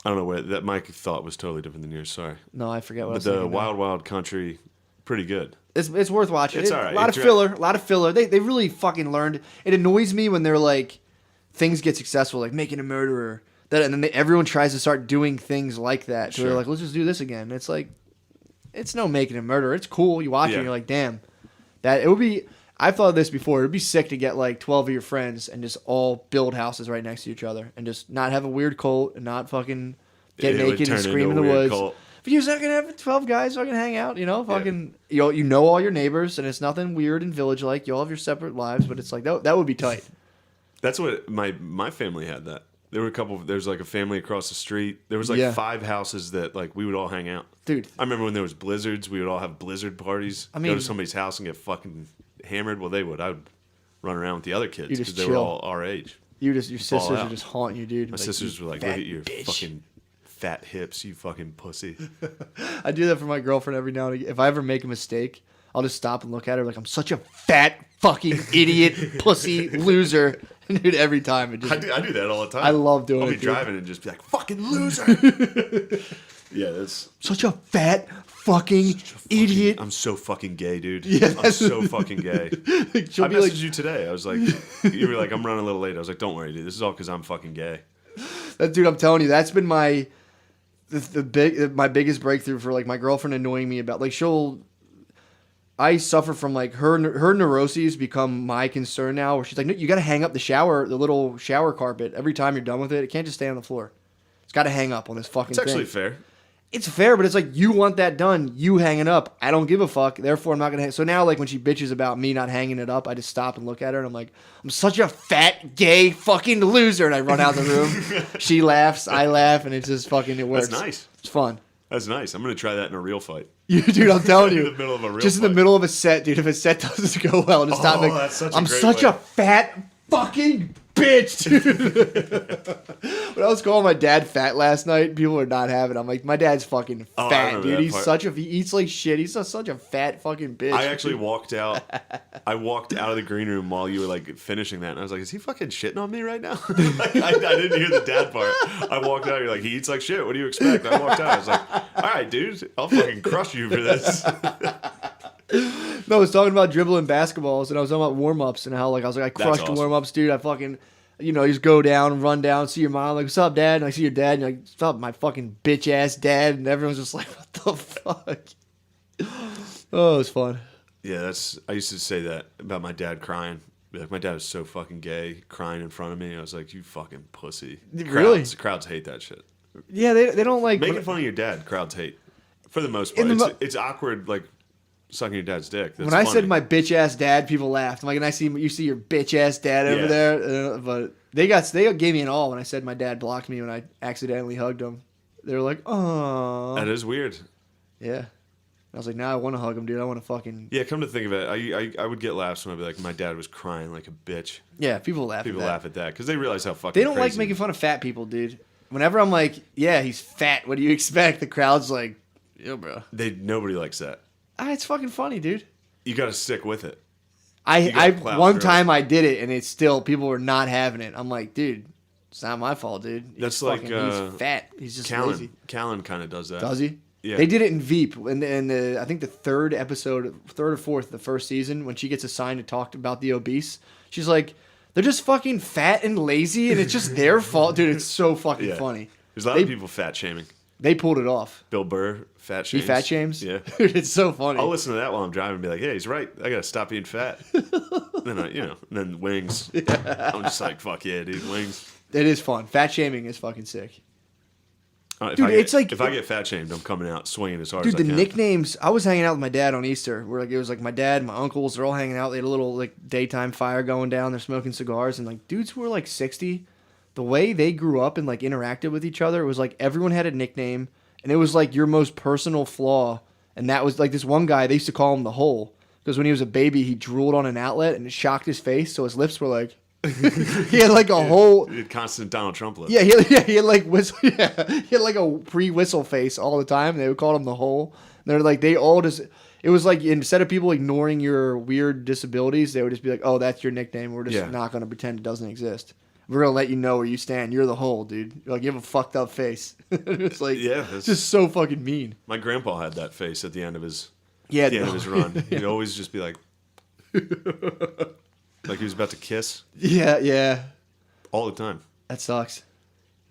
I don't know where that my thought was totally different than yours. Sorry. No, I forget what I was saying. But the Wild Wild Country, pretty good. It's worth watching. It's all right. A lot of filler. They really fucking learned. It annoys me when they're like, things get successful, like making a murderer. And then everyone tries to start doing things like that. So they're like, let's just do this again. It's like, it's no making a murderer. It's cool. You watch it and you're like, damn. It would be, I've thought of this before. It would be sick to get like 12 of your friends and just all build houses right next to each other and just not have a weird cult and not fucking get naked and scream in the woods. Cult. But you're not gonna have 12 guys fucking hang out, fucking you know all your neighbors and it's nothing weird and village like. You all have your separate lives, but it's like that would be tight. That's what my family had that. There were there's like a family across the street. There was like 5 houses that like we would all hang out. Dude. I remember when there was blizzards, we would all have blizzard parties. Go to somebody's house and get fucking hammered. Well, they would. I would run around with the other kids because they were all our age. Your sisters are just haunting you, dude. My sisters were like, look at your fucking fat hips, you fucking pussy. I do that for my girlfriend every now and again. If I ever make a mistake, I'll just stop and look at her like I'm such a fat fucking idiot pussy loser. Dude, every time. I do that all the time. I love doing it. I'll be driving and just be like, fucking loser. Yeah, that's... Such a fat fucking idiot. I'm so fucking gay, dude. Yeah, I'm so fucking gay. I messaged you today. I was like, you were like, I'm running a little late. I was like, don't worry, dude. This is all because I'm fucking gay. Dude, I'm telling you, that's been my biggest breakthrough for like my girlfriend annoying me about like I suffer from like her neuroses become my concern now. Where she's like, no, you got to hang up the little shower carpet every time you're done with it. It can't just stay on the floor. It's got to hang up on this fucking thing. It's actually fair. It's fair, but it's like you want that done. You hang it up. I don't give a fuck. Therefore, I'm not gonna. So now, like when she bitches about me not hanging it up, I just stop and look at her, and I'm like, I'm such a fat, gay, fucking loser, and I run out the room. She laughs, I laugh, and it's just fucking. It works. That's nice. It's fun. That's nice. I'm gonna try that in a real fight. Dude, I'm telling you. In the middle of a real just fight. in the middle of a set, dude. If a set doesn't go well, just stop. That's such a I'm great such way. a fat fucking bitch. bitch, dude. When I was calling my dad fat last night, people were not having it. I'm like, my dad's fucking I fat, remember dude. that He's part. he eats like shit. He's such a fat fucking bitch. I actually walked out. I walked out of the green room while you were like finishing that, and I was like, "Is he fucking shitting on me right now?" Like, I didn't hear the dad part. I walked out. You're like, "He eats like shit. What do you expect?" I walked out. I was like, "All right, dude, I'll fucking crush you for this." No, I was talking about dribbling basketballs, and I was talking about warm-ups and how, like, I was like, I crushed awesome. warm-ups, dude. I fucking, you just go down, run down, see your mom, like, what's up, dad? And I see your dad, and you're like, what's up, my fucking bitch-ass dad? And everyone's just like, what the fuck? Oh, it was fun. Yeah, I used to say that about my dad crying. Be like, my dad was so fucking gay, crying in front of me. I was like, you fucking pussy. Really? Crowds hate that shit. Yeah, they don't like... Making fun of your dad, crowds hate. For the most part. It's awkward, like, sucking your dad's dick. That's when I funny. said my bitch-ass dad, people laughed. I'm like, and you see your bitch-ass dad over Yeah. there. But they gave me an all when I said my dad blocked me when I accidentally hugged him. They were like, oh. That is weird. Yeah. I was like, now I want to hug him, dude. I want to fucking... Yeah, come to think of it, I would get laughs when I'd be like, my dad was crying like a bitch. Yeah, people laugh People at that. laugh at that because they realize how fucking They don't like crazy- making fun of fat people, dude. Whenever I'm like, yeah, he's fat. What do you expect? The crowd's like, yo, bro. Nobody likes that. It's fucking funny, dude. You got to stick with it. I plow one through time I did it, and it's still people were not having it. I'm like, dude, it's not my fault, dude. That's like, he's fat. He's just lazy. Callan kind of does that. Does he? Yeah. They did it in Veep, in the I think the third or fourth, the first season, when she gets assigned to talk about the obese. She's like, they're just fucking fat and lazy, and it's just their fault, dude. It's so fucking Yeah. funny. There's a lot of people fat shaming. They pulled it off. Bill Burr, fat He shames. fat shames? Yeah. Dude, it's so funny. I'll listen to that while I'm driving and be like, hey, he's right. I got to stop being fat. Then wings. I'm just like, fuck yeah, dude, wings. It is fun. Fat shaming is fucking sick. Dude, if I get fat shamed, I'm coming out swinging as hard as I Dude, can. the nicknames. I was hanging out with my dad on Easter. Where it was like my dad, my uncles, they're all hanging out. They had a little like daytime fire going down. They're smoking cigars, and like dudes who were like 60, the way they grew up and like interacted with each other, it was like everyone had a nickname, and it was like your most personal flaw. And that was like this one guy. They used to call him the Hole because when he was a baby, he drooled on an outlet and it shocked his face, so his lips were like. He had like a whole constant Donald Trump lip. Yeah, he had like whistle. Yeah, he had like a pre-whistle face all the time. They would call him the Hole. They're like they all just. It was like instead of people ignoring your weird disabilities, they would just be like, "Oh, that's your nickname. We're just not gonna pretend it doesn't exist. We're gonna let you know where you stand. You're the Hole, dude. You're like you have a fucked up face." It's like it's just so fucking mean. My grandpa had that face at the end of his end of his run. He'd always just be like. Like he was about to kiss? Yeah. All the time. That sucks.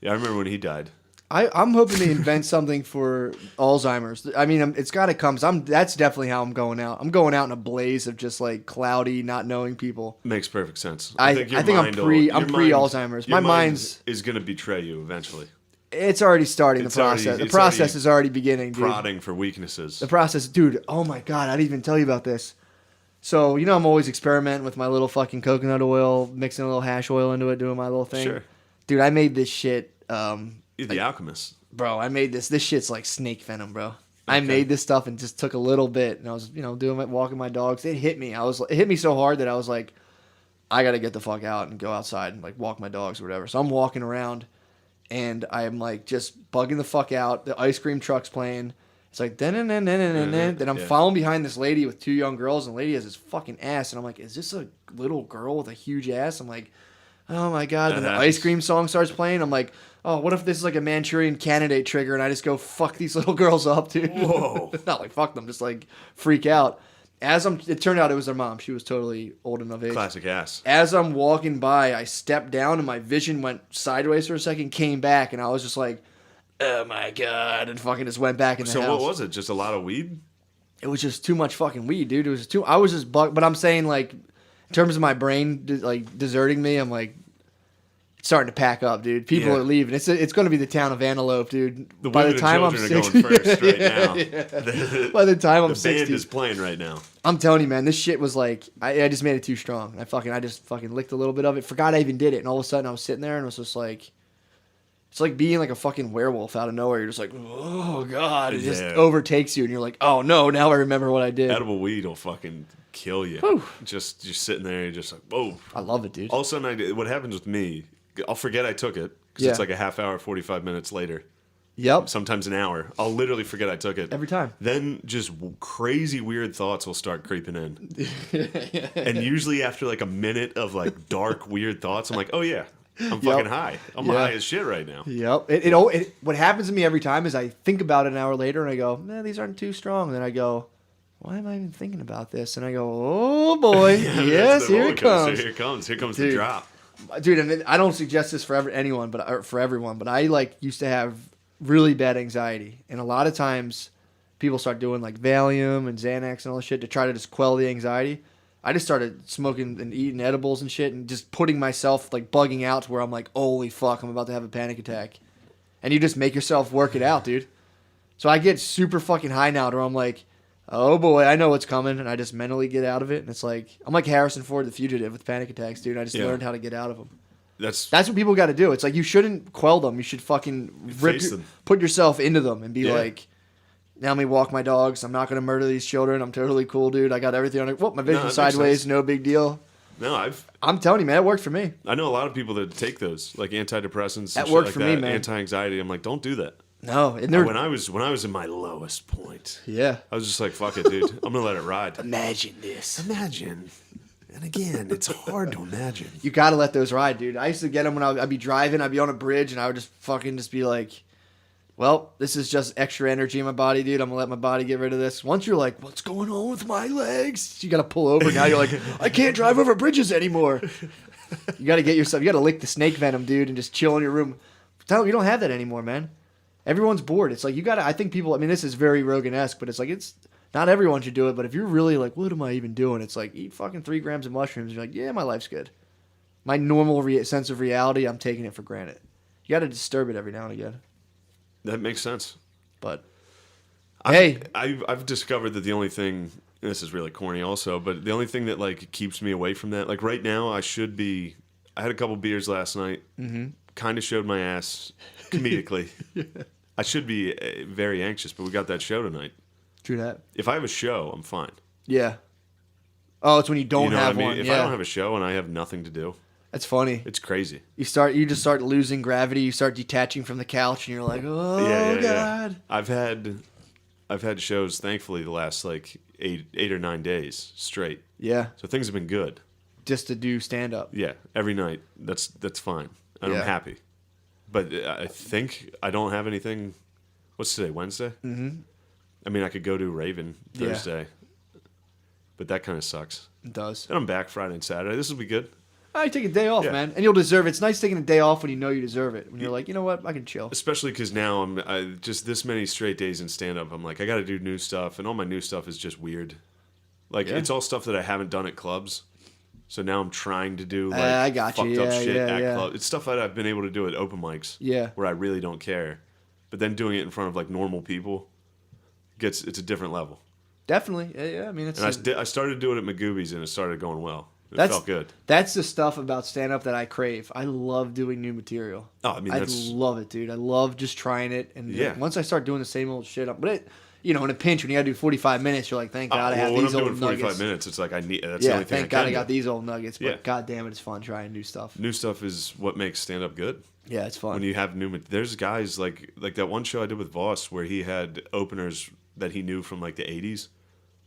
Yeah, I remember when he died. I'm hoping to invent something for Alzheimer's. I mean, it's got to come. That's definitely how I'm going out. I'm going out in a blaze of just like cloudy, not knowing people. Makes perfect sense. I think I'm pre-Alzheimer's. My mind's is going to betray you eventually. It's already starting the process. The process is already beginning, dude. Prodding for weaknesses. The process, dude. Oh my god, I didn't even tell you about this. So, I'm always experimenting with my little fucking coconut oil, mixing a little hash oil into it, doing my little thing. Sure. Dude, I made this shit. You're the alchemist. Bro, I made this. This shit's like snake venom, bro. Okay. I made this stuff and just took a little bit. And I was, walking my dogs. It hit me. It hit me so hard that I was like, I got to get the fuck out and go outside and like walk my dogs or whatever. So I'm walking around and I'm like just bugging the fuck out. The ice cream truck's playing. It's like, then I'm following behind this lady with two young girls, and the lady has this fucking ass. And I'm like, is this a little girl with a huge ass? I'm like, oh my god. And the ice cream song starts playing. I'm like, oh, what if this is like a Manchurian Candidate trigger and I just go fuck these little girls up, dude? Whoa. Not like fuck them, just like freak out. It turned out it was their mom. She was totally old enough age. Classic ass. As I'm walking by, I stepped down and my vision went sideways for a second, came back, and I was just like, oh my god, and fucking just went back in the house. So what was it? Just a lot of weed? It was just too much fucking weed, dude. I was just bugged, but I'm saying like, in terms of my brain like deserting me, I'm like, it's starting to pack up, dude. People are leaving. It's going to be the town of Antelope, dude. By the time I'm 60, are going first right now. By the time I'm 60, the band is playing right now. I'm telling you, man, this shit was like, I just made it too strong. I just fucking licked a little bit of it, forgot I even did it, and all of a sudden I was sitting there and it was just like. It's like being like a fucking werewolf out of nowhere. You're just like, oh god, it just overtakes you, and you're like, oh no, now I remember what I did. Edible weed will fucking kill you. Whew. Just sitting there, you're just like, whoa. I love it, dude. All of a sudden, what happens with me, I'll forget I took it because it's like a half hour, 45 minutes later. Yep. Sometimes an hour. I'll literally forget I took it. Every time. Then just crazy weird thoughts will start creeping in. And usually after like a minute of like dark, weird thoughts, I'm like, oh yeah, I'm fucking high. I'm high as shit right now. Yep. What happens to me every time is I think about it an hour later and I go, man, these aren't too strong. And then I go, why am I even thinking about this? And I go, oh boy, yes, here it comes. Here comes the drop. Dude, and I don't suggest this for everyone, but for everyone, but I like used to have really bad anxiety, and a lot of times people start doing like Valium and Xanax and all this shit to try to just quell the anxiety. I just started smoking and eating edibles and shit and just putting myself like bugging out to where I'm like, holy fuck, I'm about to have a panic attack. And you just make yourself work it out, dude. So I get super fucking high now where I'm like, oh boy, I know what's coming, and I just mentally get out of it. And it's like, I'm like Harrison Ford, the fugitive, with panic attacks, dude. I just learned how to get out of them. That's what people got to do. It's like you shouldn't quell them. You should fucking put yourself into them and be like, now let me walk my dogs. I'm not going to murder these children. I'm totally cool, dude. I got everything under. Whoop, my vision sideways. No big deal. No, I'm telling you, man, it worked for me. I know a lot of people that take those, like antidepressants. That and worked shit for like me, that, man. Anti-anxiety. I'm like, don't do that. No, and when I was in my lowest point, I was just like, fuck it, dude. I'm gonna let it ride. Imagine this. Imagine. And again, it's hard to imagine. You got to let those ride, dude. I used to get them when I'd be driving. I'd be on a bridge, and I would just fucking just be like, well, this is just extra energy in my body, dude. I'm going to let my body get rid of this. Once you're like, what's going on with my legs? You got to pull over. Now you're like, I can't drive over bridges anymore. You got to get yourself, you got to lick the snake venom, dude, and just chill in your room. Tell you don't have that anymore, man. Everyone's bored. It's like, you got to, I think people, I mean, this is very Rogan-esque, but it's like, not everyone should do it, but if you're really like, what am I even doing? It's like, eat fucking 3 grams of mushrooms. And you're like, yeah, my life's good. My normal sense of reality, I'm taking it for granted. You got to disturb it every now and again. That makes sense. But, I've discovered that the only thing, and this is really corny also, but the only thing that like keeps me away from that, like right now, I had a couple beers last night, kind of showed my ass comedically. I should be very anxious, but we got that show tonight. True that. If I have a show, I'm fine. Yeah. Oh, it's when you don't have what I mean? one. If I don't have a show and I have nothing to do, that's funny. It's crazy. You just start losing gravity. You start detaching from the couch, and you're like, oh god. Yeah. I've had shows, thankfully, the last like 8 or 9 days straight. Yeah. So things have been good. Just to do stand up. Yeah, every night. That's fine. And I'm happy. But I think I don't have anything. What's today? Wednesday? Mm-hmm. I mean, I could go to Raven Thursday, but that kind of sucks. It does. And I'm back Friday and Saturday. This will be good. I take a day off, man, and you'll deserve it. It's nice taking a day off when you know you deserve it. When you're like, you know what, I can chill. Especially because now I just this many straight days in stand up. I'm like, I got to do new stuff, and all my new stuff is just weird. Like it's all stuff that I haven't done at clubs. So now I'm trying to do like fucked up shit at clubs. It's stuff that I've been able to do at open mics. Yeah. Where I really don't care, but then doing it in front of like normal people. It's a different level. Definitely, yeah. I mean, I started doing it at Magoobies and it started going well. It felt good. That's the stuff about stand up that I crave. I love doing new material. Oh, I mean, I love it, dude. I love just trying it. And once I start doing the same old shit, but it, in a pinch when you got to do 45 minutes, you're like, thank God I have these old nuggets. When I'm doing 45 minutes, it's like I need. That's the only thing. Thank God I got these old nuggets. But God damn it, it's fun trying new stuff. New stuff is what makes stand up good. Yeah, it's fun when you have new. There's guys like that one show I did with Voss where he had openers that he knew from like the 80s.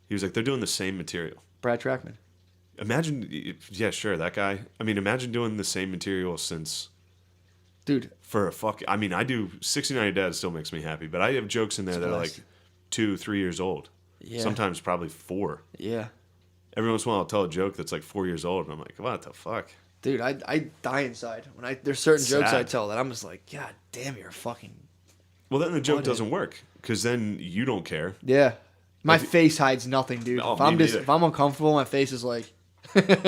He was like, they're doing the same material. Brad Trackman. Imagine, yeah, sure, that guy. I mean, imagine doing the same material since... Dude. I mean, I do... 69 Dad still makes me happy, but I have jokes in there that are like 2-3 years old. Yeah. Sometimes probably 4. Yeah. Every once in a while I'll tell a joke that's like 4 years old, and I'm like, what the fuck? Dude, I die inside. There's certain jokes I tell that I'm just like, God damn, you're a fucking... Well, then the joke doesn't work, because then you don't care. Yeah. My face hides nothing, dude. Oh, if I'm uncomfortable, my face is like...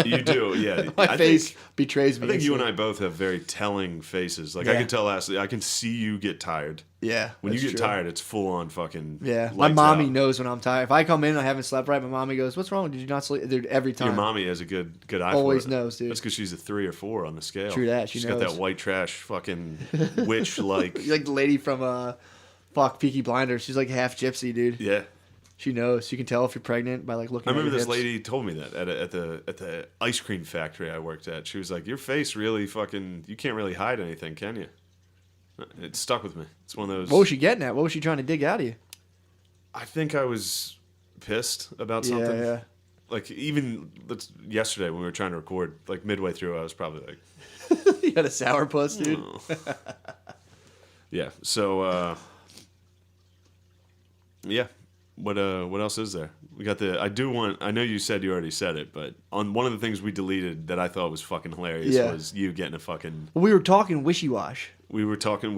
You do, yeah. My face betrays me. I think you and I both have very telling faces. Like, I can tell I can see you get tired. Yeah. When you get tired, it's full on fucking. Yeah. My mommy knows when I'm tired. If I come in and I haven't slept right, my mommy goes, "What's wrong? Did you not sleep?" Dude, every time. Your mommy has a good eye. Always for it. knows, dude. That's because she's a 3 or 4 on the scale. True that. She's knows. got that white trash fucking witch like. Like the lady from Peaky Blinders. She's like half gypsy, dude. Yeah. She knows. You can tell if you're pregnant by like looking. I remember at your this hips. lady told me that at the ice cream factory I worked at. She was like, "Your face really fucking. You can't really hide anything, can you?" It stuck with me. It's one of those. What was she getting at? What was she trying to dig out of you? I think I was pissed about something. Yeah. Like even yesterday when we were trying to record, like midway through, I was probably like, You had a sourpuss, dude. "Oh." Yeah. So yeah. What else is there? We got I know you said you already said it, but on one of the things we deleted that I thought was fucking hilarious was you getting a fucking. We were talking wishy-wash. We were talking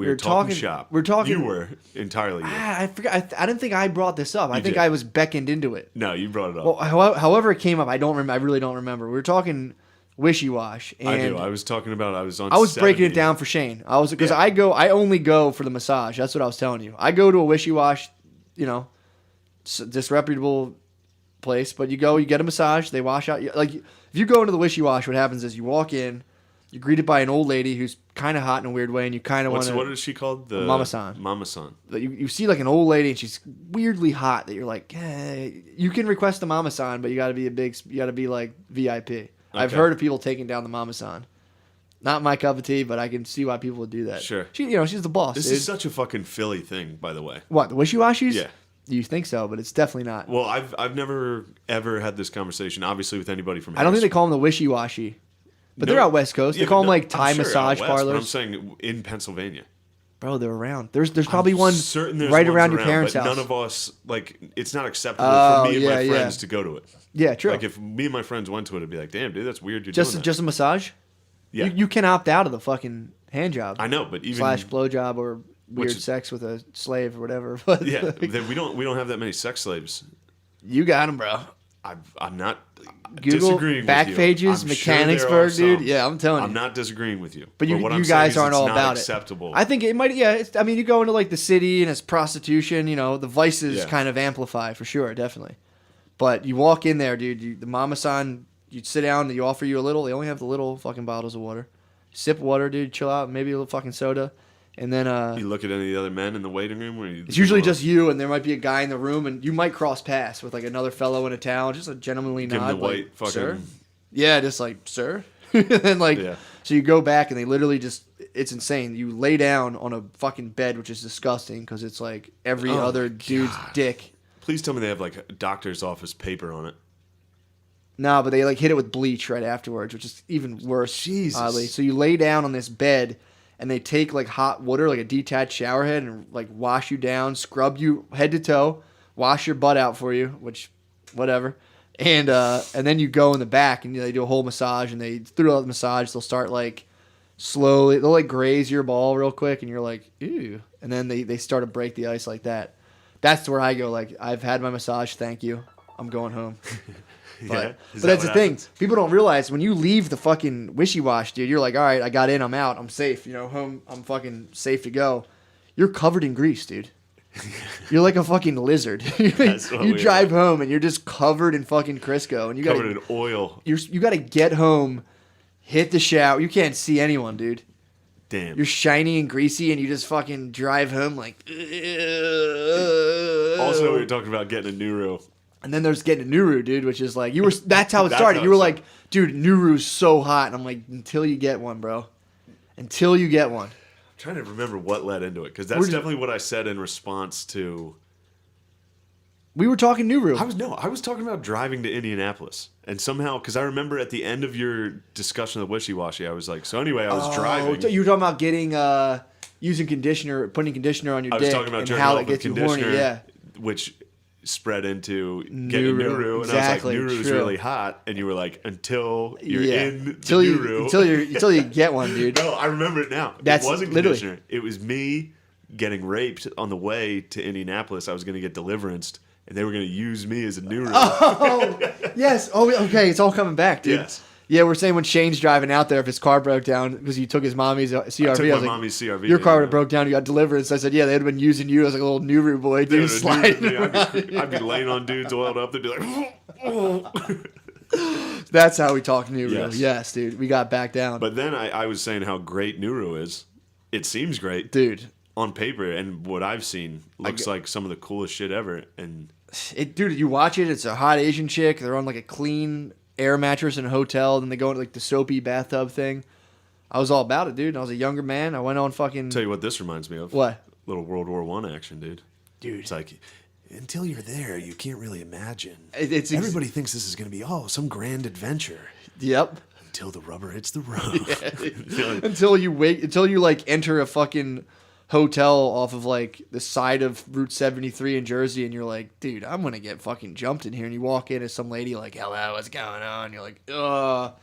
shop. We're talking. You were entirely. You. I forgot. I didn't think I brought this up. I think did. I was beckoned into it. No, you brought it up. Well, however it came up, I don't remember. I really don't remember. We were talking wishy-wash. And I do. I was talking about. I was on. I was 70. breaking it down for Shane. Because I only go for the massage. That's what I was telling you. I go to a wishy-wash, disreputable place, but you get a massage. They wash out. Like if you go into the wishy-wash, what happens is you walk in. You're greeted by an old lady who's kind of hot in a weird way, and you kind of want to... What is she called? The Mama-san. Mama-san. You see like an old lady, and she's weirdly hot that you're like, hey, you can request the Mama-san, but you got to be like VIP. Okay. I've heard of people taking down the Mama-san. Not my cup of tea, but I can see why people would do that. Sure. She's the boss. This is such a fucking Philly thing, by the way. What, the wishy-washies? Yeah. You think so, but it's definitely not. Well, I've never ever had this conversation, obviously, with anybody from. I don't think they call them the wishy-washy. But they're out West Coast. They call them like Thai massage parlors. But I'm saying in Pennsylvania. Bro, they're around. There's probably one there's right ones around your parents' but house. None of us, like, it's not acceptable for me and my friends to go to it. Yeah, true. Like, if me and my friends went to it, it'd be like, damn, dude, that's weird you're just doing that. Just a massage? Yeah. You can opt out of the fucking hand job. I know, but even... / blowjob or weird sex with a slave or whatever. But yeah, we don't have that many sex slaves. You got them, bro. I'm not Google disagreeing back with you. pages, I'm Mechanicsburg, sure dude. Yeah, I'm telling you. I'm not disagreeing with you. But what you I'm guys saying aren't is all it's about not it. acceptable. I think it might. Yeah, you go into like the city and it's prostitution. The vices kind of amplify for sure, definitely. But you walk in there, dude. The mama-san, you sit down. They offer you a little. They only have the little fucking bottles of water. Sip water, dude. Chill out. Maybe a little fucking soda. And then you look at any of the other men in the waiting room? It's usually just you, and there might be a guy in the room, and you might cross paths with like another fellow in a towel, just a gentlemanly give nod. him the white like, fucking... Sir? Yeah, just like, sir? And then so you go back, and they literally just, it's insane. You lay down on a fucking bed, which is disgusting, because it's like every other dude's dick. Please tell me they have like a doctor's office paper on it. No, but they like hit it with bleach right afterwards, which is even worse. Jesus. Oddly. So you lay down on this bed, and they take like hot water, like a detached shower head, and like wash you down, scrub you head to toe, wash your butt out for you, which, whatever. And then you go in the back, and they do a whole massage, and throughout the massage, they'll start like slowly, they'll like graze your ball real quick, and you're like, ew. And then they start to break the ice like that. That's where I go, like, I've had my massage, thank you. I'm going home. But that's the thing. People don't realize when you leave the fucking wishy-wash, dude, you're like, all right, I got in, I'm out, I'm safe. Home, I'm fucking safe to go. You're covered in grease, dude. You're like a fucking lizard. You drive home and you're just covered in fucking Crisco, and you covered in oil. You got to get home, hit the shower. You can't see anyone, dude. Damn. You're shiny and greasy, and you just fucking drive home like. Also, we were talking about getting a Nuru. And then there's getting a Nuru, dude, which is like that's how it started. You were like, dude, Nuru's so hot, and I'm like, until you get one, bro. Until you get one. I'm trying to remember what led into it, because that's definitely what I said in response to. We were talking Nuru. I was talking about driving to Indianapolis, and somehow, because I remember at the end of your discussion of the wishy-washy, I was like, so anyway, I was driving. You were talking about getting using conditioner, putting conditioner on your dick, talking about and how it gets you horny. Yeah, which spread into getting Nuru, and exactly, I was like, Nuru's really hot, and you were like, until you're in the Nuru. until you get one, dude. No, I remember it now. It wasn't conditioner. It was me getting raped on the way to Indianapolis. I was going to get deliverenced, and they were going to use me as a Nuru. Oh, yes. Oh, okay. It's all coming back, dude. Yes. Yeah, we're saying when Shane's driving out there, if his car broke down because you took his mommy's CRV. I took my mommy's CRV. Your car broke down, you got deliverance. I said, yeah, they'd have been using you as like a little Nuru boy, dude, sliding. I'd be laying on dudes oiled up. They'd be like, oh. That's how we talk Nuru. Yes, dude. We got back down. But then I was saying how great Nuru is. It seems great. Dude. On paper, and what I've seen looks like some of the coolest shit ever. And Dude, you watch it. It's a hot Asian chick. They're on like a clean air mattress in a hotel. Then they go into like the soapy bathtub thing. I was all about it, dude. I was a younger man. I went on fucking. Tell you what, this reminds me of. What? Little World War One action, dude. Dude, it's like until you're there, you can't really imagine. Everybody thinks this is going to be some grand adventure. Yep. Until the rubber hits the road. Until you like enter a fucking hotel off of like the side of Route 73 in Jersey, and you're like, dude, I'm gonna get fucking jumped in here. And you walk in as some lady like, hello, what's going on? You're like, ugh.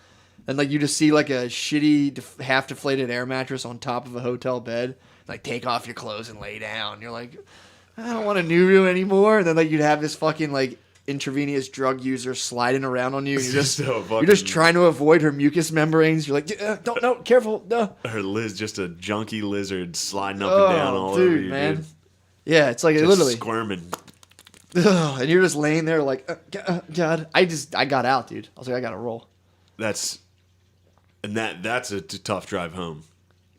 And like you just see like a shitty half deflated air mattress on top of a hotel bed. Like, take off your clothes and lay down. You're like, I don't want a Nuru anymore. And then like you'd have this fucking like intravenous drug user sliding around on you. And you're just trying to avoid her mucous membranes. You're like, don't, no, careful, no. Her just a junky lizard sliding up and down all over you, man. Dude. Yeah, it's like just literally squirming. And you're just laying there like, God. I got out, dude. I was like, I gotta roll. That's a tough drive home.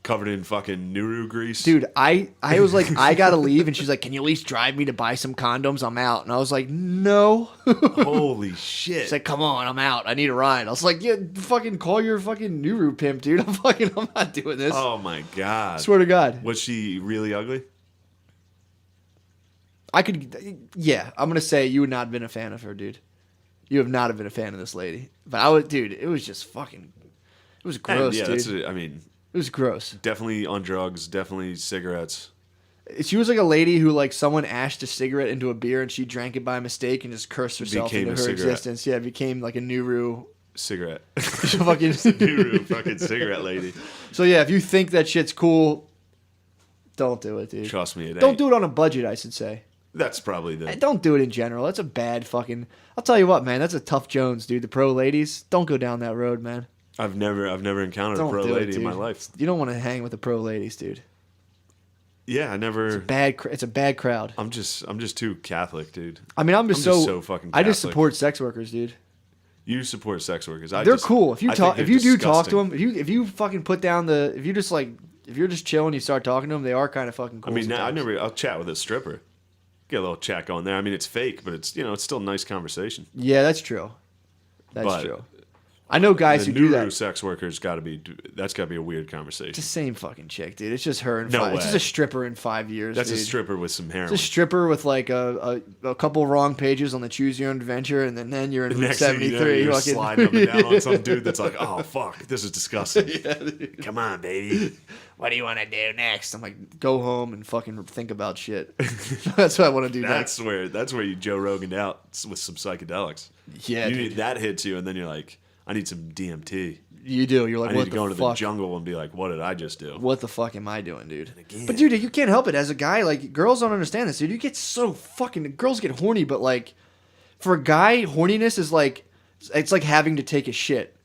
Covered in fucking Nuru grease. Dude, I was like, I gotta leave. And she's like, can you at least drive me to buy some condoms? I'm out. And I was like, no. Holy shit. She's like, come on, I'm out. I need a ride. I was like, yeah, fucking call your fucking Nuru pimp, dude. I'm not doing this. Oh my God. Swear to God. Was she really ugly? Yeah, I'm gonna say you would not have been a fan of her, dude. You have not have been a fan of this lady. But dude, it was just fucking, it was gross, dude. It was gross. Definitely on drugs, definitely cigarettes. She was like a lady who like someone ashed a cigarette into a beer and she drank it by mistake and just cursed herself into her existence. Yeah, it became like a Nuru cigarette. Fucking Nuru fucking cigarette lady. So yeah, if you think that shit's cool, don't do it, dude. Trust me, it ain't. Don't do it on a budget, I should say. That's probably Don't do it in general. That's a bad fucking. I'll tell you what, man. That's a tough Jones, dude. The pro ladies, don't go down that road, man. I've never encountered a pro lady in my life. You don't want to hang with the pro ladies, dude. Yeah, I never. It's a bad crowd. I'm just too Catholic, dude. I mean, I'm just so fucking Catholic. I just support sex workers, dude. You support sex workers. They're cool. If you do talk to them, if you fucking put down if you're just chilling, you start talking to them, they are kind of fucking cool. I mean, I'll chat with a stripper. Get a little chat going there. I mean, it's fake, but it's still a nice conversation. Yeah, that's true. That's true. I know guys who do that. The sex workers that's got to be a weird conversation. It's the same fucking chick, dude. It's just her in 5 years. It's just a stripper in 5 years. That's dude. A stripper with some heroin. It's a stripper with like a couple wrong pages on the Choose Your Own Adventure, and then you're in 73. You're sliding up and down on some dude that's like, oh fuck, this is disgusting. Yeah, come on, baby. What do you want to do next? I'm like, go home and fucking think about shit. That's what I want to do next. That's where you Joe Rogan out with some psychedelics. Yeah, that hits you, and then you're like, I need some DMT. You do. You're like, I need to go into the jungle and be like, what did I just do? What the fuck am I doing, dude? But dude, you can't help it. As a guy, like, girls don't understand this, dude. You get so girls get horny, but like, for a guy, horniness is like, it's like having to take a shit.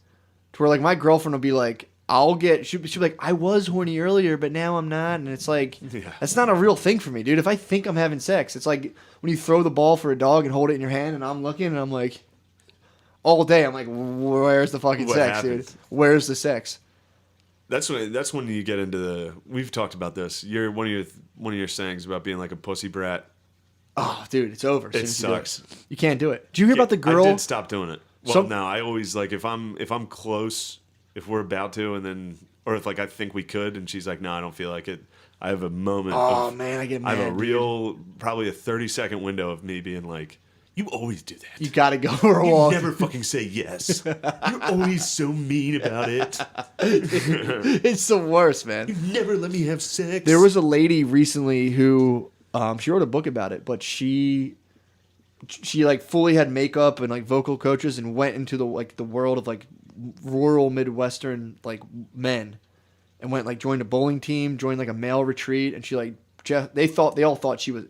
To where like my girlfriend will be like, she'll be like, I was horny earlier, but now I'm not. And it's like, that's not a real thing for me, dude. If I think I'm having sex, it's like when you throw the ball for a dog and hold it in your hand and I'm looking and I'm like, all day, I'm like, where's the fucking sex, dude? Where's the sex? That's when you get into we've talked about this. One of your sayings about being like a pussy brat. Oh, dude, it's over. It sucks. You can't do it. Did you hear about the girl? I did stop doing it. Well, no, I always like if I'm close, if we're about to, and then or if like I think we could, and she's like, no, I don't feel like it. I have a moment. Oh man, I get mad. I have a real, probably a 30-second window of me being like, you always do that. You gotta go for a walk. You never fucking say yes. You're always so mean about it. It's the worst, man. You never let me have sex. There was a lady recently who, she wrote a book about it, but she like fully had makeup and like vocal coaches and went into the world of like rural Midwestern like men, and went like joined a bowling team, joined like a male retreat, and she like they all thought she was.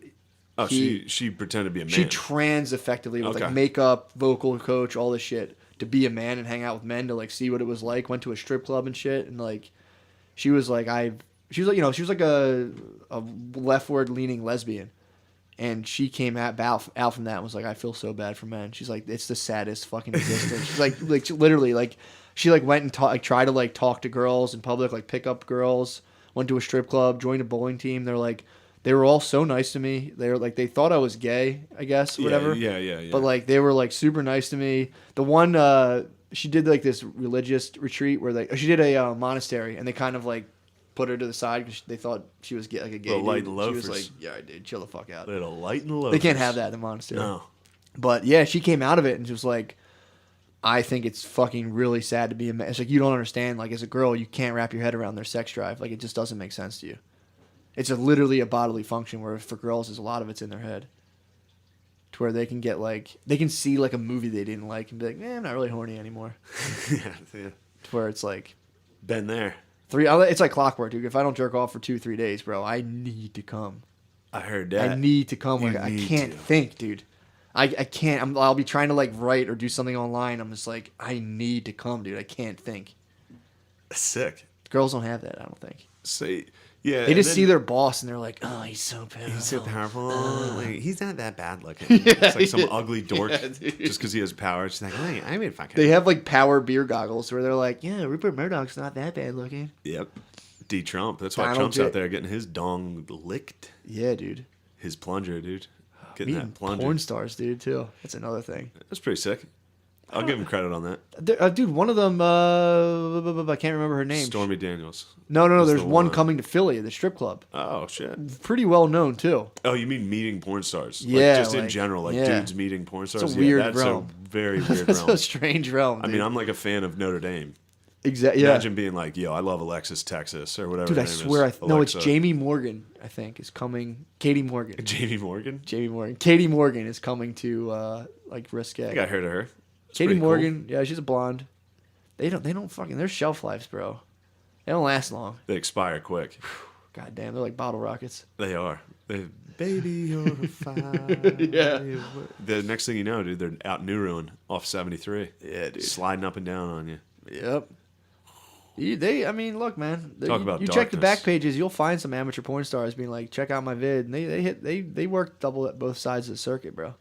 Oh, she pretended to be a man. She trans effectively with like makeup, vocal coach, all this shit to be a man and hang out with men to like see what it was like. Went to a strip club and shit, and like she was like a leftward leaning lesbian, and she came out from that and was like, I feel so bad for men. She's like, it's the saddest fucking existence. She's like literally like she like went and tried to like talk to girls in public, like pick up girls. Went to a strip club, joined a bowling team. They're like, They were all so nice to me. They were like, they thought I was gay, I guess, whatever. Yeah. But like, they were like super nice to me. The one, she did like this religious retreat where she did a monastery, and they kind of like put her to the side because they thought she was like a gay dude. light and She was loafers. like, yeah, dude, chill the fuck out. Little light and loafers. They can't have that in the monastery. No. But yeah, she came out of it and she was like, I think it's fucking really sad to be a man. It's like, you don't understand. Like, as a girl, you can't wrap your head around their sex drive. Like, it just doesn't make sense to you. It's literally a bodily function where for girls, there's a lot of it's in their head. To where they can get like, they can see like a movie they didn't like and be like, I'm not really horny anymore. yeah. To where it's like, Been there. it's like clockwork, dude. If I don't jerk off for 2-3 days, bro, I need to come. I heard that. I need to come. Like, I need can't to. think, dude. I can't. I'll be trying to like write or do something online. I'm just like, I need to come, dude. I can't think. Sick. Girls don't have that, I don't think. See, yeah. They just see their boss and they're like, oh, he's so powerful. He's so powerful. Like, he's not that bad looking. It's like some ugly dork just because he has power. She's like, hey, I mean, fucking. They have like power beer goggles where they're like, yeah, Rupert Murdoch's not that bad looking. Yep. D. Trump. That's why Donald Trump's J. out there getting his dong licked. Yeah, dude. His plunger, dude. Getting Meeting that plunger. porn stars, dude, too. That's another thing. That's pretty sick. I'll give him credit on that. Dude, one of them, I can't remember her name. Stormy Daniels. No. That's There's the one one. coming to Philly, the strip club. Oh, shit. Pretty well known, too. Oh, you mean meeting porn stars? Yeah, Like, just in like, general, like yeah. dudes meeting porn stars. It's a weird that's realm. a very weird That's realm. a strange realm, dude. I mean, I'm like a fan of Notre Dame. Exactly. Yeah. Imagine being like, yo, I love Alexis, Texas, or whatever. Dude, her I name swear, is. no, it's Alexa. Jamie Morgan, I think, is coming. Katie Morgan. Jamie Morgan? Jamie Morgan. Katie Morgan is coming to, like, Risque. I think I heard of her. It's Katie pretty cool. Morgan, yeah, she's a blonde. They don't fucking, their shelf lives, bro. They don't last long. They expire quick. God damn, they're like bottle rockets. They are. Baby, you're a fire. Yeah. The next thing you know, dude, they're out New Ruin off 73. Yeah, dude. Sliding up and down on you. Yep. I mean, look, man. Talk about you check the darkness. back pages, you'll find some amateur porn stars being like, check out my vid, and they work double at both sides of the circuit, bro.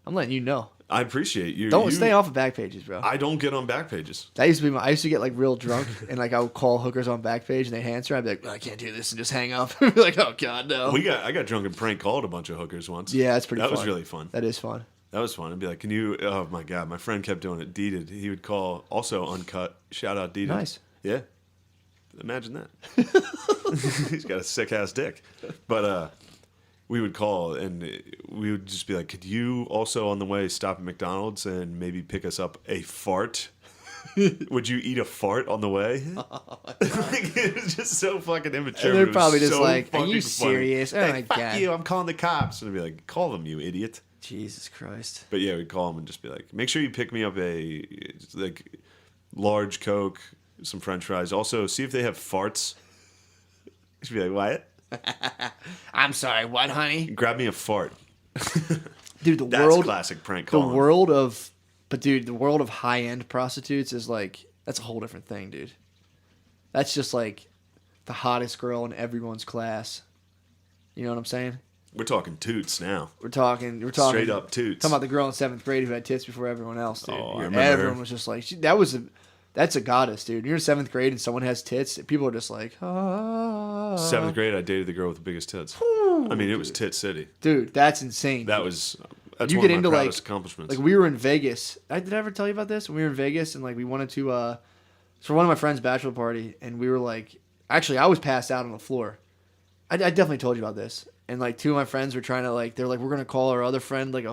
I'm letting you know. I appreciate you. Don't stay off of back pages, bro. I don't get on back pages. That used to be I used to get like real drunk and like I would call hookers on Backpage and they'd answer. I'd be like, well, I can't do this and just hang up. I'd be like, oh god, no. I got drunk and prank called a bunch of hookers once. Yeah, that's pretty. That fun. was really fun. That is fun. That was fun. I'd be like, can you? Oh my god, my friend kept doing it. Deeded. He would call also uncut. Shout out Deeded. Nice. Yeah. Imagine that. He's got a sick ass dick. But we would call and we would just be like, could you also on the way stop at McDonald's and maybe pick us up a fart? Would you eat a fart on the way? Like, it was just so fucking immature. And they're but it was probably just so like, "Are fucking you funny." serious? Oh Like, my fuck God. you! I'm calling the cops. And I'd be like, call them, you idiot. Jesus Christ. But yeah, we'd call them and just be like, make sure you pick me up a like large Coke, some French fries. Also, see if they have farts. Just be like, what? I'm sorry, what, honey? Grab me a fart. Dude, the That's world, classic prank the calling. world of, but dude, the world of high end prostitutes is like that's a whole different thing, dude. That's just like the hottest girl in everyone's class. You know what I'm saying? We're talking toots now. We're talking Straight up toots. Talking about the girl in 7th grade who had tits before everyone else, dude. Oh, I remember Everyone her. was just like, that's a goddess, dude. You're in 7th grade and someone has tits. People are just like, ah. 7th grade, I dated the girl with the biggest tits. I mean, it was tit city. Dude, that's insane. That's one You of get my into proudest like accomplishments. Like we were in Vegas. Did I ever tell you about this? When we were in Vegas and like we wanted to it's for one of my friends' bachelor party and we were like actually I was passed out on the floor. I definitely told you about this. And like two of my friends were trying to like they're like we're gonna call our other friend like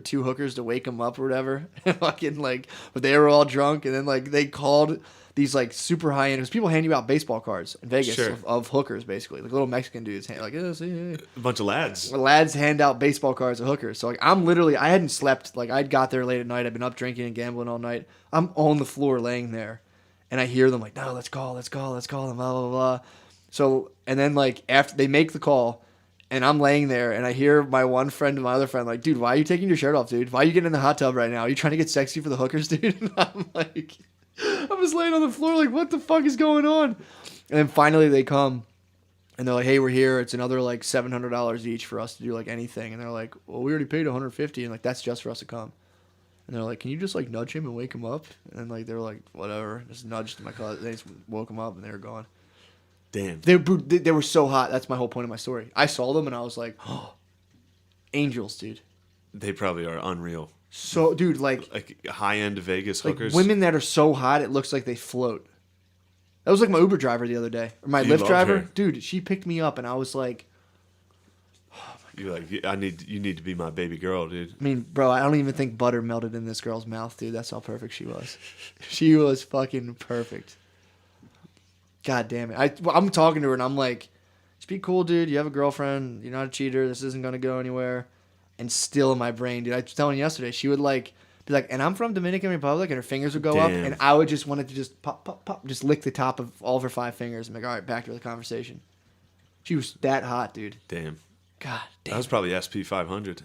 two hookers to wake him up or whatever. And fucking like but they were all drunk and then like they called these like super high end because people hand you out baseball cards in Vegas Sure. of hookers basically like little Mexican dudes like see. A bunch of lads. Lads hand out baseball cards of hookers. So like I hadn't slept. Like I'd got there late at night. I'd been up drinking and gambling all night. I'm on the floor laying there, and I hear them like, "No, let's call them." Blah blah blah. So and then like after they make the call, and I'm laying there, and I hear my one friend and my other friend like, "Dude, why are you taking your shirt off, dude? Why are you getting in the hot tub right now? Are you trying to get sexy for the hookers, dude?" And I'm like, I'm just laying on the floor like, what the fuck is going on? And then finally they come. And they're like, "Hey, we're here. It's another like $700 each for us to do like anything." And they're like, "Well, we already paid $150, and like that's just for us to come." And they're like, "Can you just like nudge him and wake him up?" And like they were like, "Whatever." Just nudged my cousin. They just woke him up, and they were gone. Damn. They were so hot. That's my whole point of my story. I saw them and I was like, oh, angels, dude. They probably are unreal. So, dude, like high-end Vegas hookers. women that are so hot, it looks like they float. That was like my Uber driver the other day, or my You Lyft love driver. her. Dude, she picked me up and I was like, You're like, you need to be my baby girl, dude. I mean, bro, I don't even think butter melted in this girl's mouth, dude. That's how perfect she was. She was fucking perfect. God damn it. I'm talking to her and I'm like, just be cool, dude. You have a girlfriend. You're not a cheater. This isn't going to go anywhere. And still in my brain, dude. I was telling you yesterday, she would like be like, and I'm from Dominican Republic, and her fingers would go up, Damn. and I would just want it to just pop, pop, pop, just lick the top of all of her 5 fingers and be like, all right, back to the conversation. She was that hot, dude. Damn. God damn. That was probably SP 500.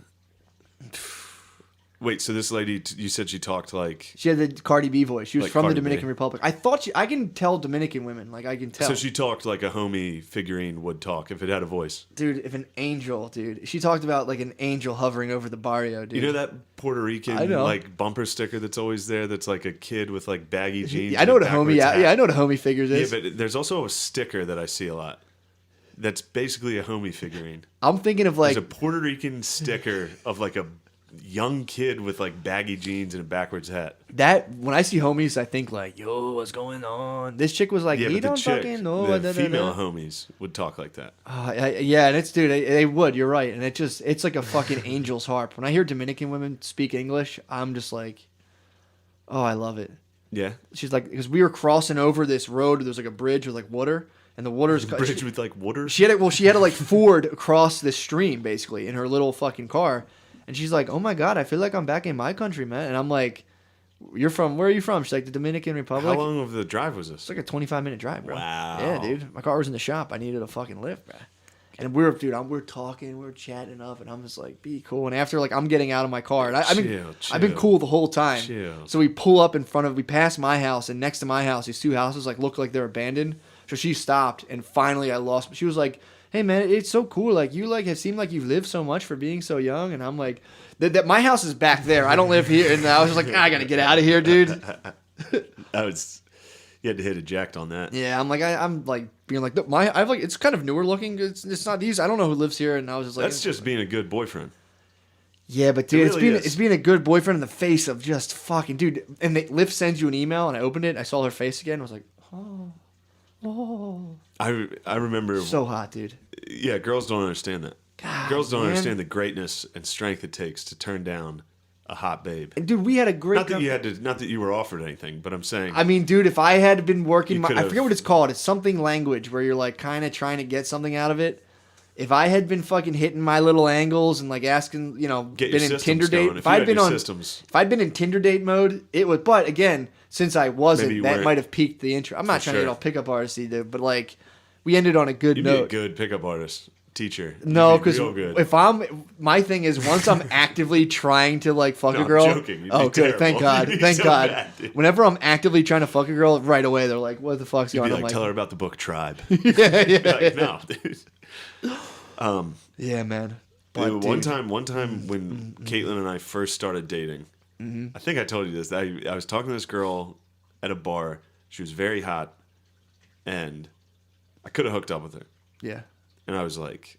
Wait, so this lady, you said she talked like... She had the Cardi B voice. She was Like from the Cardi B. Dominican Republic. I can tell Dominican women. Like, I can tell. So she talked like a homie figurine would talk if it had a voice. Dude, if an angel, dude. She talked about like an angel hovering over the barrio, dude. You know that Puerto Rican I know. like bumper sticker that's always there that's like a kid with like baggy jeans? Yeah, I know and what a backwards homie. hat? Yeah, I know what a homie figures is. Yeah, but there's also a sticker that I see a lot. That's basically a homie figurine. I'm thinking of like There's a Puerto Rican sticker of like a young kid with like baggy jeans and a backwards hat. that. When I see homies, I think like, yo, what's going on? This chick was like, Yeah, he but the don't chick, fucking know. the da, da, female da. homies would talk like that. Yeah, and it's dude, they would. You're right, and it's like a fucking angel's harp. When I hear Dominican women speak English, I'm just like, oh, I love it. Yeah, She's like, because we were crossing over this road, there's like a bridge with like water, and the water's bridge with like water. She had to like ford across this stream basically in her little fucking car, and she's like, "Oh my god, I feel like I'm back in my country, man." And I'm like, "Where are you from?" She's like, "The Dominican Republic." How long of the drive was this? It's like a 25-minute drive, bro. Wow. Yeah, dude. My car was in the shop. I needed a fucking lift, bro. And we're talking, we're chatting up, and I'm just like, be cool. And after, like, I'm getting out of my car, and I've been cool the whole time. Chill. So we pull up we pass my house, and next to my house, these 2 houses, like, look like they're abandoned. So she stopped, and finally I lost. She was like, hey, man, it's so cool. Like, you, like, it seemed like you've lived so much for being so young. And I'm like, that my house is back there. I don't live here. And I was just like, I got to get out of here, dude. You had to hit eject on that. Yeah, I'm like, I'm like being like, I've like, it's kind of newer looking. It's not these. I don't know who lives here, and I was just like, That's just being a good boyfriend. yeah, but dude, really is. it's being a good boyfriend in the face of just fucking dude. And Lyft sends you an email, and I opened it, I saw her face again, I was like, oh, I remember. so hot, dude. Yeah, girls don't understand that. God, Girls don't man. understand the greatness and strength it takes to turn down a hot babe. And dude, we had a great. Not that you were offered anything, but I'm saying. I mean, dude, if I had been working, I could've- forget what it's called. It's something language where you're like kind of trying to get something out of it. If I had been fucking hitting my little angles and like asking, you know, Get your been in systems Tinder date, going. if I'd been on, systems, if I'd been in Tinder date mode, it would. But again, since I Maybe wasn't, you that weren't. might have piqued the interest. I'm not For trying to get sure. all pickup artisty, dude, but like we ended on a good you'd be a note. good pickup artist, teacher. No, You'd be because real good. if my thing is once I'm actively trying to like fuck No, a girl. I'm joking. You'd be Oh, good. Thank terrible. God. You'd be Thank so God. bad, dude. Whenever I'm actively trying to fuck a girl, right away they're like, "What the fuck's You'd going be on?" like, I'm tell her about the book Tribe. yeah, You'd be like, no, dude. yeah, man. Dude, But, one dude, time when Caitlin and I first started dating, I think I told you this. I was talking to this girl at a bar. She was very hot, and I could have hooked up with her. yeah. And I was like,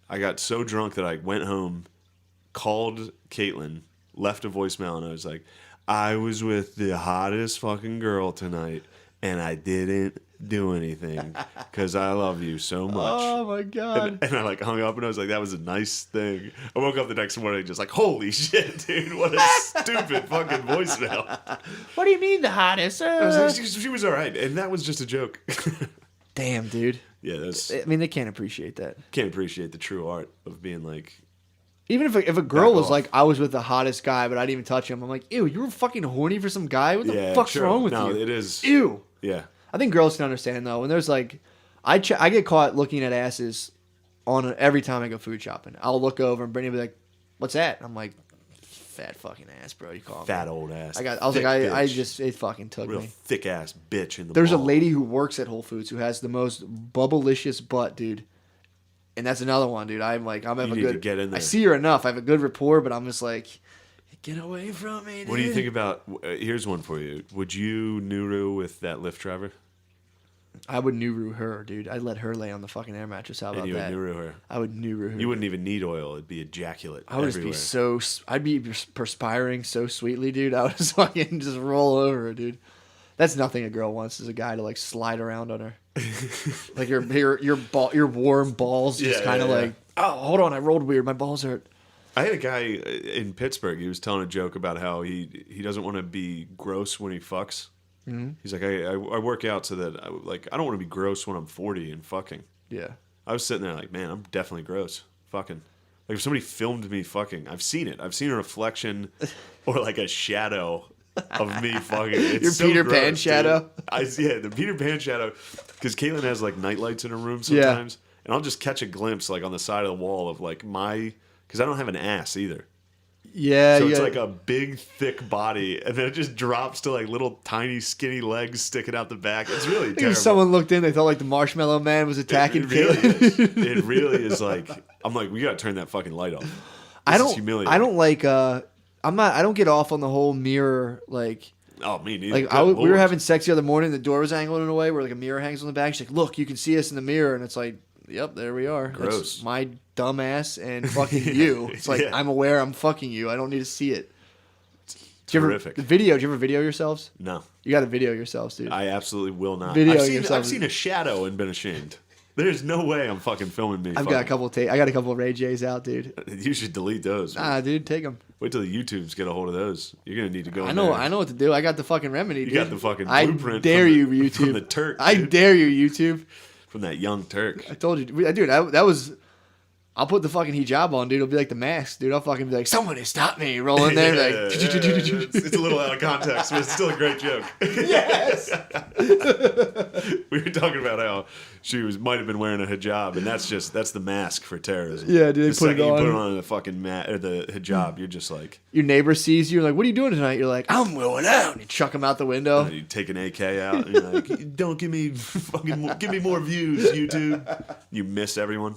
I got so drunk that I went home, called Caitlin, left a voicemail, and I was like, I was with the hottest fucking girl tonight, and I didn't do anything because I love you so much. Oh my God. And I like hung up and I was like, that was a nice thing. I woke up the next morning just like, holy shit, dude, what a stupid fucking voicemail. What do you mean the hottest? I was like, she was all right. And that was just a joke. Damn, dude. Yeah, that's I mean, they can't appreciate that. can't appreciate the true art of being like, Even if a girl Back was off. like, I was with the hottest guy, but I didn't even touch him. I'm like, ew, you were fucking horny for some guy? What the yeah, fuck's true. wrong with no, you? it is. Ew. Yeah. I think girls can understand though. When there's like, I get caught looking at asses every time I go food shopping. I'll look over and Brittany will be like, "What's that?" And I'm like, "Fat fucking ass, bro." You call me Fat old ass. I was thick like, bitch. it fucking took Real me. thick ass bitch in the There's a mall. lady who works at Whole Foods who has the most bubblicious butt, dude. And that's another one, dude. I'm like, I have You a need good. to get in I there. see her enough. I have a good rapport, but I'm just like, get away from me, dude. What do you think about? Here's one for you. Would you Nuru with that Lyft driver? I would Nuru her, dude. I'd let her lay on the fucking air mattress. How about And you that? would Nuru her. I would Nuru her. You wouldn't even need oil. It'd be ejaculate I would everywhere. just be I'd be perspiring so sweetly, dude. I would just fucking just roll over her, dude. That's nothing a girl wants, is a guy to like slide around on her. Like your warm balls just kind of like, oh, hold on, I rolled weird. My balls hurt. I had a guy in Pittsburgh. He was telling a joke about how he doesn't want to be gross when he fucks. Mm-hmm. He's like, I work out so that I don't want to be gross when I'm 40 and fucking. Yeah. I was sitting there like, man, I'm definitely gross. Fucking. Like if somebody filmed me fucking, I've seen it. I've seen a reflection or like a shadow of me fucking. It's your so Peter gross, Pan shadow. Yeah, the Peter Pan shadow. Because Caitlin has like night lights in her room sometimes, and I'll just catch a glimpse like on the side of the wall of like because I don't have an ass either. Yeah, so it's like a big, thick body, and then it just drops to like little tiny, skinny legs sticking out the back. It's really terrible. If someone looked in, they thought like the Marshmallow Man was attacking. It really is. It really is like I'm like, we gotta turn that fucking light off. This is humiliating. I don't like. I don't get off on the whole mirror like. Oh, me neither. Like we were having sex the other morning. The door was angled in a way where like a mirror hangs on the back. She's like, "Look, you can see us in the mirror," and it's like, "Yep, there we are." Gross. It's my dumb ass and fucking you. It's like I'm aware I'm fucking you. I don't need to see it. Terrific. Do you ever video yourselves? No. You got to video yourselves, dude. I absolutely will not. Yourself. I've seen a shadow and been ashamed. There's no way I'm fucking filming me. I got a couple of Ray J's out, dude. You should delete those. Man. Nah, dude, take them. Wait till the YouTubes get a hold of those. You're gonna need to go. I know what to do. I got the fucking remedy. Dude. You got the fucking blueprint. I dare you, YouTube. From the Turk. I dare you, YouTube. From that young Turk. I told you, dude. That was. I'll put the fucking hijab on, dude. It'll be like the mask, dude. I'll fucking be like, somebody stop me. Roll in there. Like, it's a little out of context, but it's still a great joke. Yes. We were talking about how she might have been wearing a hijab, and that's the mask for terrorism. Yeah, dude. The second you put it on the fucking or the hijab, you're just like. Your neighbor sees you, like, what are you doing tonight? You're like, I'm going out. And you chuck him out the window. You take an AK out, and you're like, don't give me more views, YouTube. You miss everyone.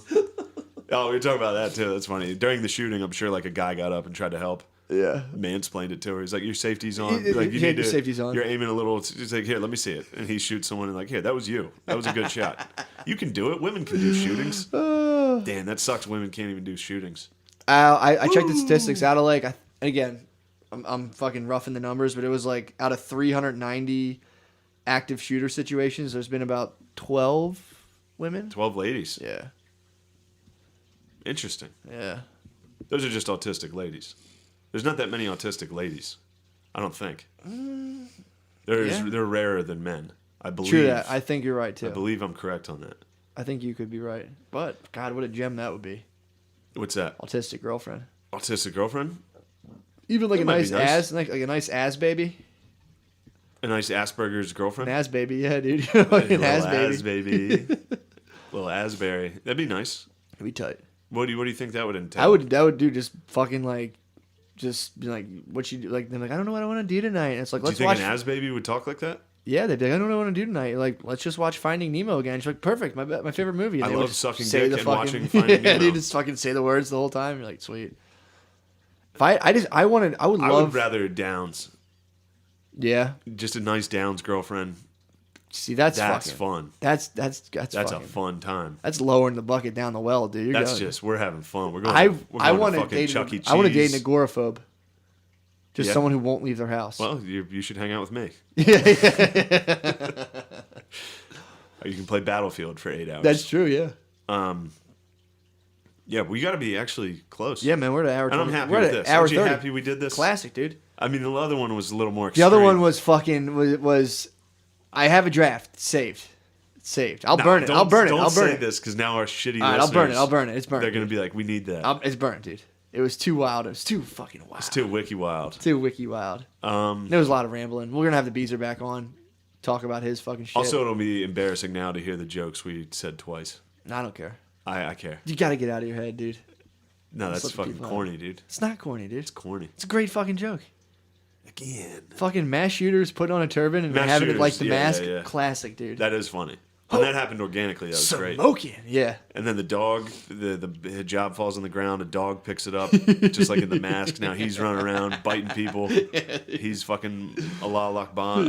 Oh, we were talking about that too. That's funny. During the shooting, I'm sure like a guy got up and tried to help. Yeah. Mansplained it to her. He's like, your safety's on. Like you need your safety's on. You're aiming a little. He's like, here, let me see it. And he shoots someone and like, here, that was you. That was a good shot. You can do it. Women can do shootings. Damn, that sucks. Women can't even do shootings. I checked the statistics out of like, again, I'm fucking roughing the numbers, but it was like out of 390 active shooter situations, there's been about 12 women. 12 ladies. Yeah. Interesting. Yeah. Those are just autistic ladies. There's not that many autistic ladies. I don't think. They're rarer than men. I believe. True that. I think you're right too. I believe I'm correct on that. I think you could be right. But God, what a gem that would be. What's that? Autistic girlfriend. Autistic girlfriend? Even like a nice ass, like a nice ass baby. A nice Asperger's girlfriend? An ass baby, yeah, dude. An ass baby. Little Asbury. That'd be nice. It'd be tight. What do you think that would entail? That would do just fucking like, just be like, what you do? Like, they're like, I don't know what I want to do tonight. And it's like, let's watch. Do you think an As baby would talk like that? Yeah, they'd be like, I don't know what I want to do tonight. You're like, let's just watch Finding Nemo again. She's like, perfect, my favorite movie. And I love sucking dick and watching Finding Nemo. Nemo. Dude, just fucking say the words the whole time. You're like, sweet. If I would rather Downs. Yeah. Just a nice Downs girlfriend. See, that's fun. That's a fun time. That's lowering the bucket down the well, dude. We're having fun. We're going. I want to date Chuck E. Cheese. I want to date an agoraphobe. Just someone who won't leave their house. Well, you should hang out with me. Yeah. You can play Battlefield for 8 hours. That's true. Yeah. Yeah, we got to be actually close. Yeah, man, we're at hour 20. And I'm happy we're with at this. Hour Aren't you 30. happy we did this? Classic, dude. I mean, the other one was a little more extreme. extreme. The other one was fucking was I have a draft saved. It's saved. I'll burn it. I'll burn it. Don't I'll burn say it. this because now our shitty All right, listeners. I'll burn it. It's burnt. They're gonna be like, we need that. It's burnt, dude. It was too wild. It was too fucking wild. It's too wiki wild. Too wiki wild. There was a lot of rambling. We're gonna have the Beezer back on, talk about his fucking shit. Also, it'll be embarrassing now to hear the jokes we said twice. I don't care. I care. You gotta get out of your head, dude. No, that's fucking corny, dude. It's not corny, dude. It's corny. It's a great fucking joke. Again. Fucking mass shooters put on a turban and having it like the mask. Yeah. Classic, dude. That is funny. And that happened organically. That was great. Smoking. Yeah. And then the dog, the hijab falls on the ground. A dog picks it up, just like in The Mask. Now he's running around biting people. He's fucking Allah Akbar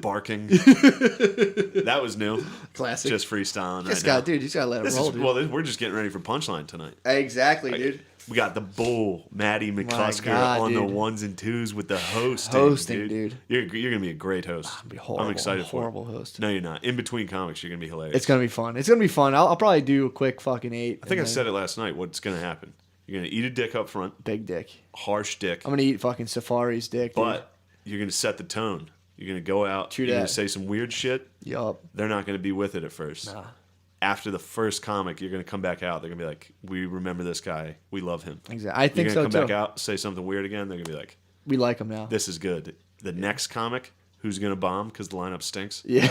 barking. That was new. Classic. Just freestyling This right guy, now. dude, you just gotta let it roll, dude. Well, we're just getting ready for Punchline tonight. Exactly, dude. We got the bull, Maddie McCusker, God, on dude. the ones and twos with the hosting. Hosting, dude. You're gonna be a great host. Be horrible, I'm excited for it. horrible host. No, you're not. In between comics, you're gonna be hilarious. It's gonna be fun. It's gonna be fun. I'll probably do a quick fucking 8. I think I said it last night. What's gonna happen? You're gonna eat a dick up front, Big dick. harsh dick, I'm gonna eat fucking Safari's dick, dude. but you're gonna set the tone. You're gonna go out. True you're gonna that. say some weird shit. Yup. They're not gonna be with it at first. Nah. After the first comic, you're gonna come back out. They're gonna be like, "We remember this guy. We love him." Exactly. I think You're so gonna come too. back out, say something weird again. They're gonna be like, We like him now. "This is good." The next comic, who's gonna bomb because the lineup stinks? Yeah.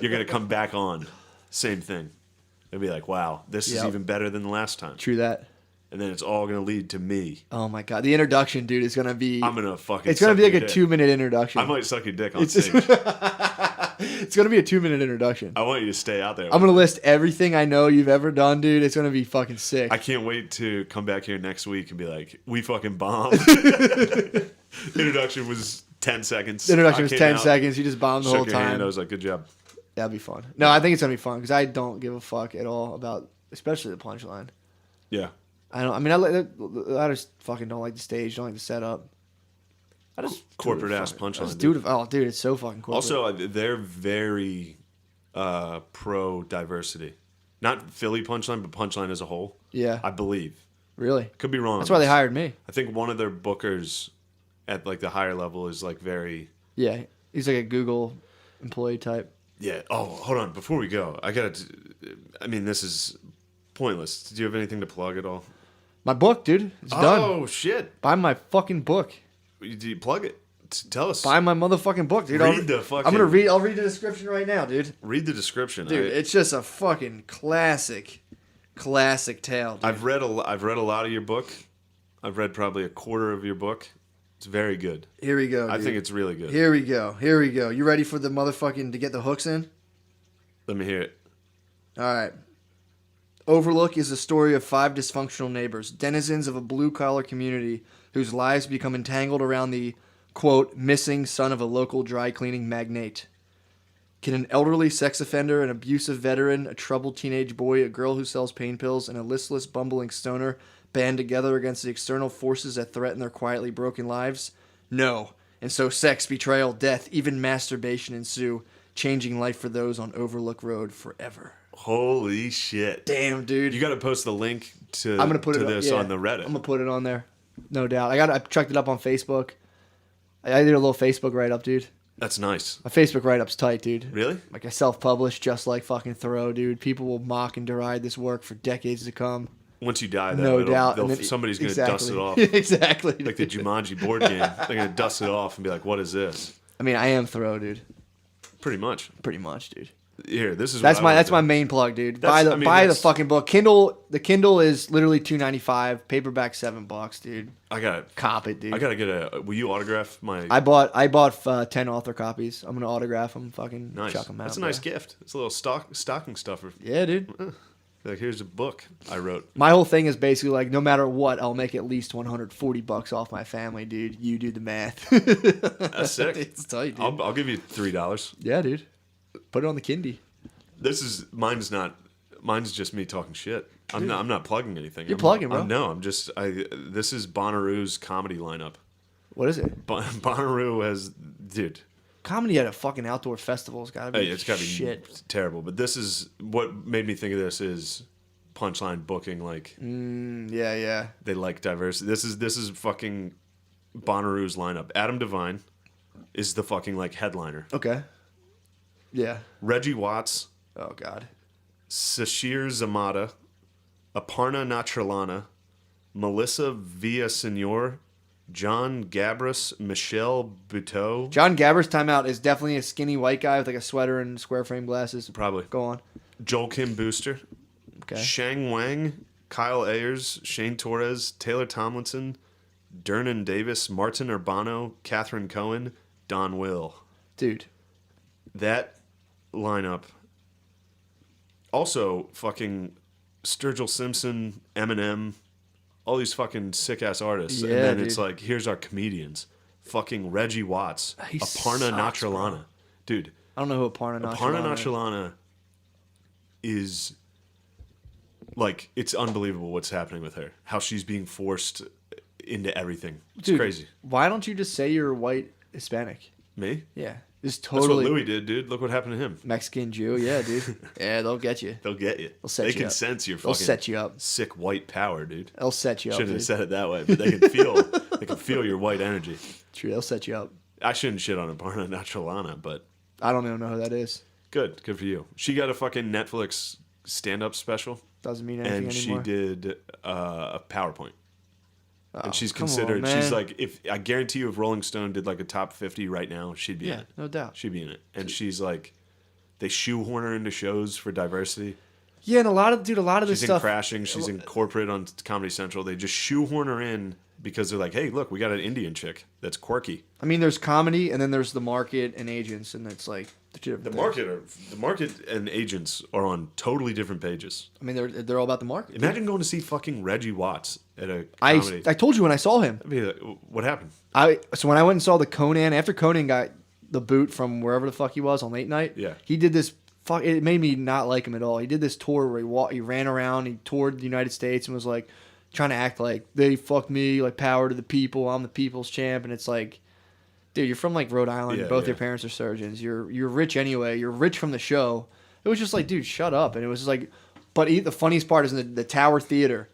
You're gonna come back on, same thing. They'll be like, "Wow, this is Yep. even better than the last time." True that. And then it's all gonna lead to me. Oh my god, the introduction, dude, is gonna be. I'm gonna fucking. It's gonna suck be like your a dick. 2-minute introduction. I might suck your dick on It's- stage. It's gonna be a 2-minute introduction. I want you to stay out there. I'm gonna list everything I know you've ever done, dude. It's gonna be fucking sick. I can't wait to come back here next week and be like, "We fucking bombed." Introduction was 10 seconds. The introduction I was came 10 out, seconds. You just bombed the shook whole your hand. time. I was like, "Good job." That'd be fun. No, I think it's gonna be fun because I don't give a fuck at all about, especially the punchline. Yeah. I don't. I mean, I just fucking don't like the stage. Don't like the setup. I just Corporate do it ass fucking- punchline, I just do it. Oh, dude, it's so fucking corporate. Also, they're very pro diversity. Not Philly Punchline, but Punchline as a whole. yeah, I believe. really. Could be wrong. That's on why they this. hired me. I think one of their bookers at like the higher level is like very. Yeah, he's like a Google employee type. Yeah. Oh, hold on. Before we go, I mean, this is pointless. Do you have anything to plug at all? My book, dude, it's done. Oh shit! Buy my fucking book. Do you plug it? Tell us. Buy my motherfucking book, dude. Read the fucking- I'm gonna read. I'll read the description right now, dude. Read the description. Dude, it's just a fucking classic tale. Dude. I've read a lot of your book. I've read probably a quarter of your book. It's very good. Here we go. I dude. think it's really good. Here we go. Here we go. You ready for the motherfucking to get the hooks in? Let me hear it. All right. Overlook is the story of 5 dysfunctional neighbors, denizens of a blue-collar community whose lives become entangled around the, quote, missing son of a local dry cleaning magnate. Can an elderly sex offender, an abusive veteran, a troubled teenage boy, a girl who sells pain pills, and a listless, bumbling stoner band together against the external forces that threaten their quietly broken lives? No. And so sex, betrayal, death, even masturbation ensue, changing life for those on Overlook Road forever. Holy shit! Damn, dude. You got to post the link to I'm gonna put to it this yeah, on the Reddit. I'm gonna put it on there, no doubt. I chucked it up on Facebook. I did a little Facebook write up, dude. That's nice. My Facebook write up's tight, dude. Really? Like I self-published, just like fucking Thoreau, dude. People will mock and deride this work for decades to come. Once you die, though, No doubt. they'll- And then- somebody's gonna dust it off. Exactly. Like the Jumanji board game. They're gonna dust it off and be like, "What is this?" I mean, I am Thoreau, dude. Pretty much. Pretty much, dude. Here, this is. That's what I that's my would do. main plug, dude. That's- Buy I mean, the that's- fucking book. Kindle. The Kindle is literally $2.95. Paperback $7, dude. I got. Cop it, dude. I gotta get a. Will you autograph my? I bought 10 author copies. I'm gonna autograph them. Fucking Nice. chuck them out. That's a nice bro. gift. It's a little stocking stuffer. Yeah, dude. Like, here's a book I wrote. My whole thing is basically like, no matter what, I'll make at least $140 off my family, dude. You do the math. That's sick. It's tight, dude. I'll give you $3. Yeah, dude. Put it on the Kindy. This is mine's just me talking shit. I'm not plugging anything. You're plugging, bro. I'm just this is Bonnaroo's comedy lineup. What is it? Bonnaroo has dude. Comedy at a fucking outdoor festival has gotta be Hey, it's gotta be shit. terrible. But this is what made me think of this is Punchline booking like Yeah. they like diversity. This is fucking Bonnaroo's lineup. Adam Devine is the fucking like headliner. Okay. Yeah. Reggie Watts, Oh, God. Sashir Zamata, Aparna Natralana, Melissa Villasenor, John Gabris, Michelle Buteau. John Gabber's timeout is definitely a skinny white guy with like a sweater and square frame glasses. Probably. Go on. Joel Kim Booster. Okay. Shang Wang, Kyle Ayers, Shane Torres, Taylor Tomlinson, Dernan Davis, Martin Urbano, Catherine Cohen, Don Will. Dude. That lineup also fucking Sturgill Simpson, Eminem, all these fucking sick ass artists, Yeah, and then dude. it's like, here's our comedians, fucking Reggie Watts, He Aparna sucks, bro. Nachalana, dude. I don't know who Aparna Aparna Nachalana is. Nachalana is like, it's unbelievable what's happening with her. How she's being forced into everything. It's Dude, crazy. Why don't you just say you're white Hispanic? Me? Yeah. It's That's what totally Louis did, dude. Look what happened to him. Mexican Jew. Yeah, dude. Yeah, they'll get you. They'll get you. They'll set they you can up. sense your They'll fucking set you up. sick white power, dude. They'll set you up. Shouldn't have Dude. said it that way, but they can feel your white energy. True, they'll set you up. I shouldn't shit on Aparna Nachalana, but I don't even know who that is. good for you. She got a fucking Netflix stand-up special, Doesn't mean anything and anymore. she did a PowerPoint. Oh, And she's come on, considered. man. She's like, if I guarantee you, if Rolling Stone did like a top 50 right now, she'd be in Yeah, it. no doubt. She'd be in it. And she's like, they shoehorn her into shows for diversity. Yeah, and a lot of She's this in stuff. Crashing. She's in Corporate on Comedy Central. They just shoehorn her in because they're like, hey, look, we got an Indian chick that's quirky. I mean, there's comedy, and then there's the market and agents, and it's like the two different things. The market and agents are on totally different pages. I mean, they're all about the market. Imagine going to see fucking Reggie Watts at a I comedy. told you when I saw him. I'd be like, what happened? So when I went and saw the Conan, after Conan got the boot from wherever the fuck he was on late night, Yeah. he did this. It made me not like him at all. He did this tour where he ran around, he toured the United States, and was like trying to act like they fucked me, like power to the people. I'm the people's champ, and it's like, dude, you're from like Rhode Island. Yeah, Both yeah. your parents are surgeons. You're rich anyway. You're rich from the show. It was just like, dude, shut up. And it was just like, but the funniest part is in the Tower Theater,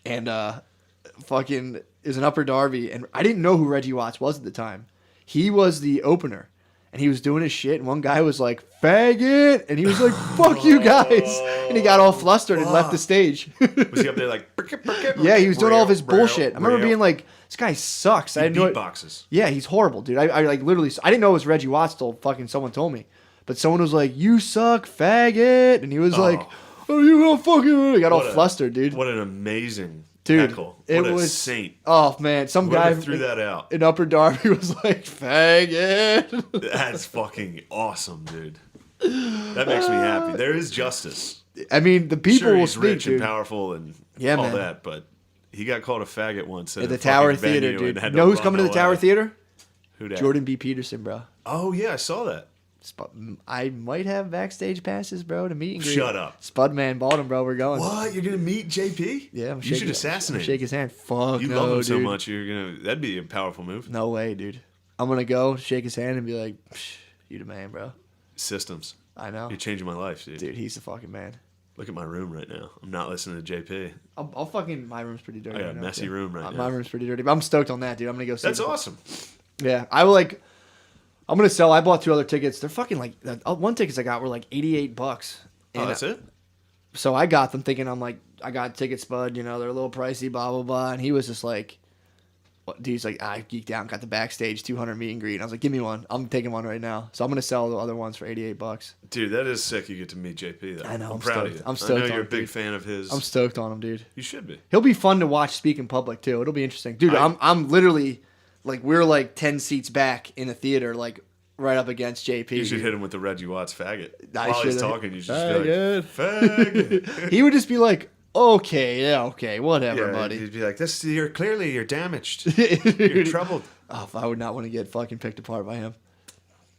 and fucking is an Upper Darby, and I didn't know who Reggie Watts was at the time. He was the opener, and he was doing his shit, and one guy was like, faggot, and he was like, fuck you guys, and he got all flustered and left the stage. Was he up there like... Yeah, he was doing all of his bullshit. I remember being like, this guy sucks. I didn't know it. Beatboxes. Yeah, he's horrible, dude. I like literally, I didn't know it was Reggie Watts till fucking someone told me. But someone was like, you suck, faggot, and he was like, oh, you don't fucking... He got all flustered, dude. What an amazing Dude, heckle. it What a was saint. Oh man, some Whoever guy threw that out. in Upper Darby was like, faggot. That's fucking awesome, dude. That makes me happy. There is justice. I mean, the people Sure, will he's speak, rich dude. and powerful and Yeah, all man. that, but he got called a faggot once At at the a Tower fucking Theater, venue dude. and had You know who's run coming to the away. Tower Theater? Who dat? Jordan B. Peterson, bro. Oh yeah, I saw that. I might have backstage passes, bro, to meet and greet. Shut up. Spudman bought him, bro. We're going. What? You're gonna meet JP? Yeah, You should assassinate. Shake his hand. Fuck You no, love him so dude. much. You're gonna. That'd be a powerful move. No way, dude. I'm gonna go shake his hand and be like, Psh, you the man, bro. Systems. I know. You're changing my life, dude. Dude, he's the fucking man. Look at my room right now. I'm not listening to JP. I'll fucking, my room's pretty dirty. I got a right now, messy too. room right My now. room's pretty dirty. But I'm stoked on that, dude. I'm gonna go see That's the- awesome. Yeah, I will like. I'm gonna sell. I bought 2 other tickets. They're fucking like one tickets I got were like $88. Oh, And, that's it. So I got them thinking I'm like I got tickets, bud. You know they're a little pricey, blah blah blah. And he was just like, what? Dude's like, I geeked out and got the backstage 200 meet and greet. And I was like, give me one. I'm taking one right now. So I'm gonna sell the other ones for $88. Dude, that is sick. You get to meet JP. Though. I know, I'm I'm proud stoked. of you. I'm I stoked know on you're a it, big dude. fan of his. I'm stoked on him, dude. You should be. He'll be fun to watch speak in public too. It'll be interesting, dude. I'm literally like we're like 10 seats back in the theater, like right up against JP. You should dude. hit him with the Reggie Watts faggot. I While he's should've. talking, you should just be like, faggot. He would just be like, okay, yeah, okay, whatever, Yeah, buddy. he'd be like, "This, you're damaged. You're troubled." Oh, I would not want to get fucking picked apart by him.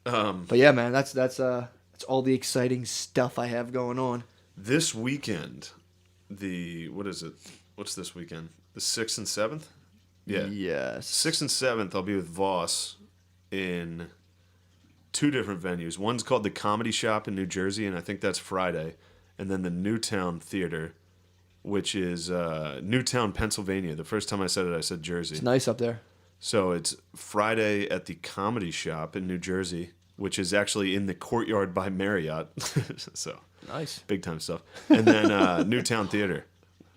Um, But yeah, man, that's all the exciting stuff I have going on. this weekend, what is it? What's this weekend? The 6th and 7th? Yeah. Yes. 6th and 7th, I'll be with Voss in 2 different venues. One's called the Comedy Shop in New Jersey, and I think that's Friday. And then the Newtown Theater, which is Newtown, Pennsylvania. The first time I said it, I said Jersey. It's nice up there. So it's Friday at the Comedy Shop in New Jersey, which is actually in the Courtyard by Marriott. So Nice. big time stuff. And then Newtown Theater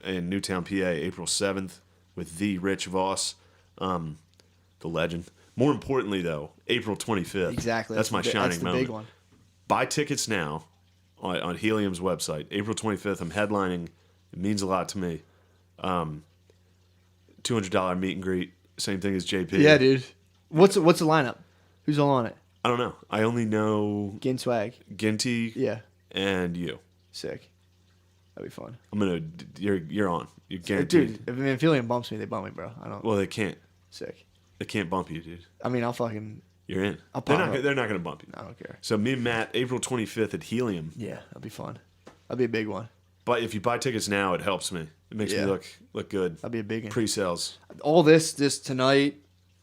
in Newtown, PA, April 7th with the Rich Voss, the legend. More importantly, though, April 25th. Exactly. That's my shining That's the moment. big one. Buy tickets now on Helium's website. April 25th, I'm headlining. It means a lot to me. $200 meet and greet. Same thing as JP. Yeah, dude. What's the lineup? Who's all on it? I don't know. I only know Gin Swag. Ginty Yeah. and you. Sick. That'd be fun. You're on. You're guaranteed. Dude, if Helium bumps me, they bump me, bro. I don't. Well, they can't. Sick. They can't bump you, dude. I mean, I'll fucking. You're in. I'll they're pop not. up. They're not gonna bump you. I don't care. So me and Matt, April 25th at Helium. Yeah, that'd be fun. That'd be a big one. But if you buy tickets now, it helps me. It makes me look good. That'd be a big one. Pre-sales. All this tonight,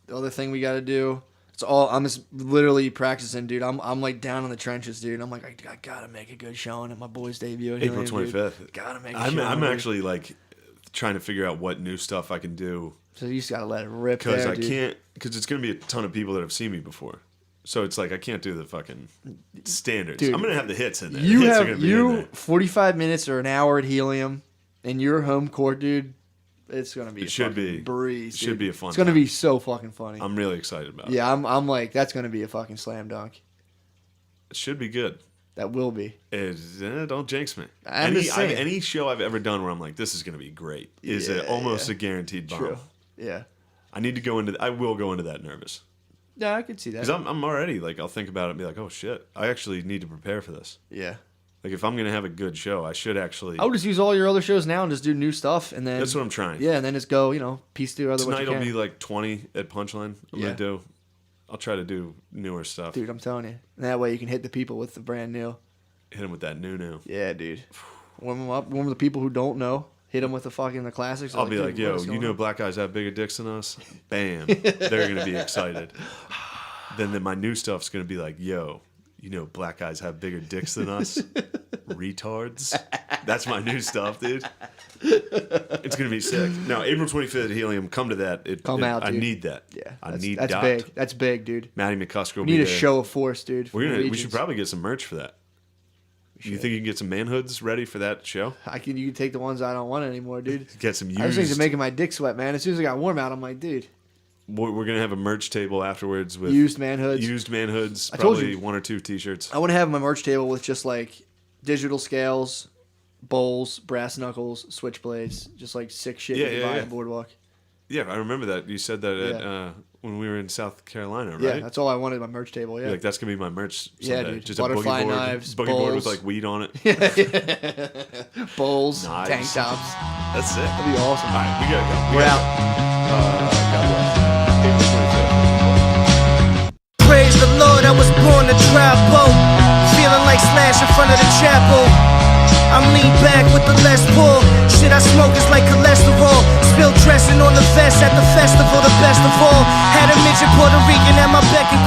the other thing we got to do. It's all. I'm just literally practicing, dude. I'm like down in the trenches, dude. I'm like, I gotta make a good showing at my boys' debut. At April Helium, 25th. Dude. Gotta make. I'm actually like trying to figure out what new stuff I can do. So you just gotta let it rip. Because I dude. can't. Because it's gonna be a ton of people that have seen me before. So it's like I can't do the fucking standards. Dude, I'm gonna have the hits in there. You The hits are have gonna be in there. 45 minutes or an hour at Helium, and your home court, dude. It's gonna be. It should be breeze. It should dude. be a fun. It's gonna time. be so fucking funny. I'm really excited about it. Yeah, I'm like that's gonna be a fucking slam dunk. It should be good. That will be. Don't jinx me. I'm just saying. Any show I've ever done where I'm like, this is gonna be great is almost a guaranteed bomb. True. Yeah. I need to go into. I will go into that nervous. Yeah, I could see that. Because I'm already like I'll think about it and be like, oh shit, I actually need to prepare for this. Yeah. Like if I'm gonna have a good show, I should actually. I would just use all your other shows now and just do new stuff, and then That's what I'm trying. Yeah, and then just go, piece through other. Tonight what you will can. be like 20 at Punchline. I'm gonna do. I'll try to do newer stuff. Dude, I'm telling you. And that way you can hit the people with the brand new. Hit him with that new. Yeah, dude. Warm them up. Warm the people who don't know. Hit them with the classics. I'll be dude, like, yo, what's going you know on? black guys have bigger dicks than us? Bam. They're going to be excited. Then my new stuff's going to be like, yo, you know black guys have bigger dicks than us? Retards. That's my new stuff, dude. It's going to be sick. Now, April 25th at Helium, come to that. Come out, I dude. need that. Yeah, I that's, need that's that. big. That's big, dude. Maddie McCusker will We need be a there. show of force, dude. We should probably get some merch for that. You think you can get some manhoods ready for that show? You can take the ones I don't want anymore, dude. Get some used. I was thinking of making my dick sweat, man. As soon as I got warm out, I'm like, dude. We're going to have a merch table afterwards with Used manhoods. Used manhoods. I told Probably you. 1 or 2 t-shirts. I want to have my merch table with just like digital scales, bowls, brass knuckles, switchblades, just like sick shit you can buy at Boardwalk. Yeah, I remember that. You said that at, when we were in South Carolina, right? Yeah, that's all I wanted at my merch table, yeah. You're like, that's going to be my merch someday. Yeah, dude. Just Butterfly a boogie board, knives, boogie board with bowls. like weed on it. Bowls, Nice. tank tops. That's sick. That'd be awesome. All right, we got to go. We're out. God bless. April 25th. Praise the Lord, I was born to travel. Feeling like Slash in front of the chapel. I'm lean back with the Les Paul. Shit I smoke is like cholesterol. Spilled dressing on the vest at the festival, the best of all. Had a midget Puerto Rican at my beck and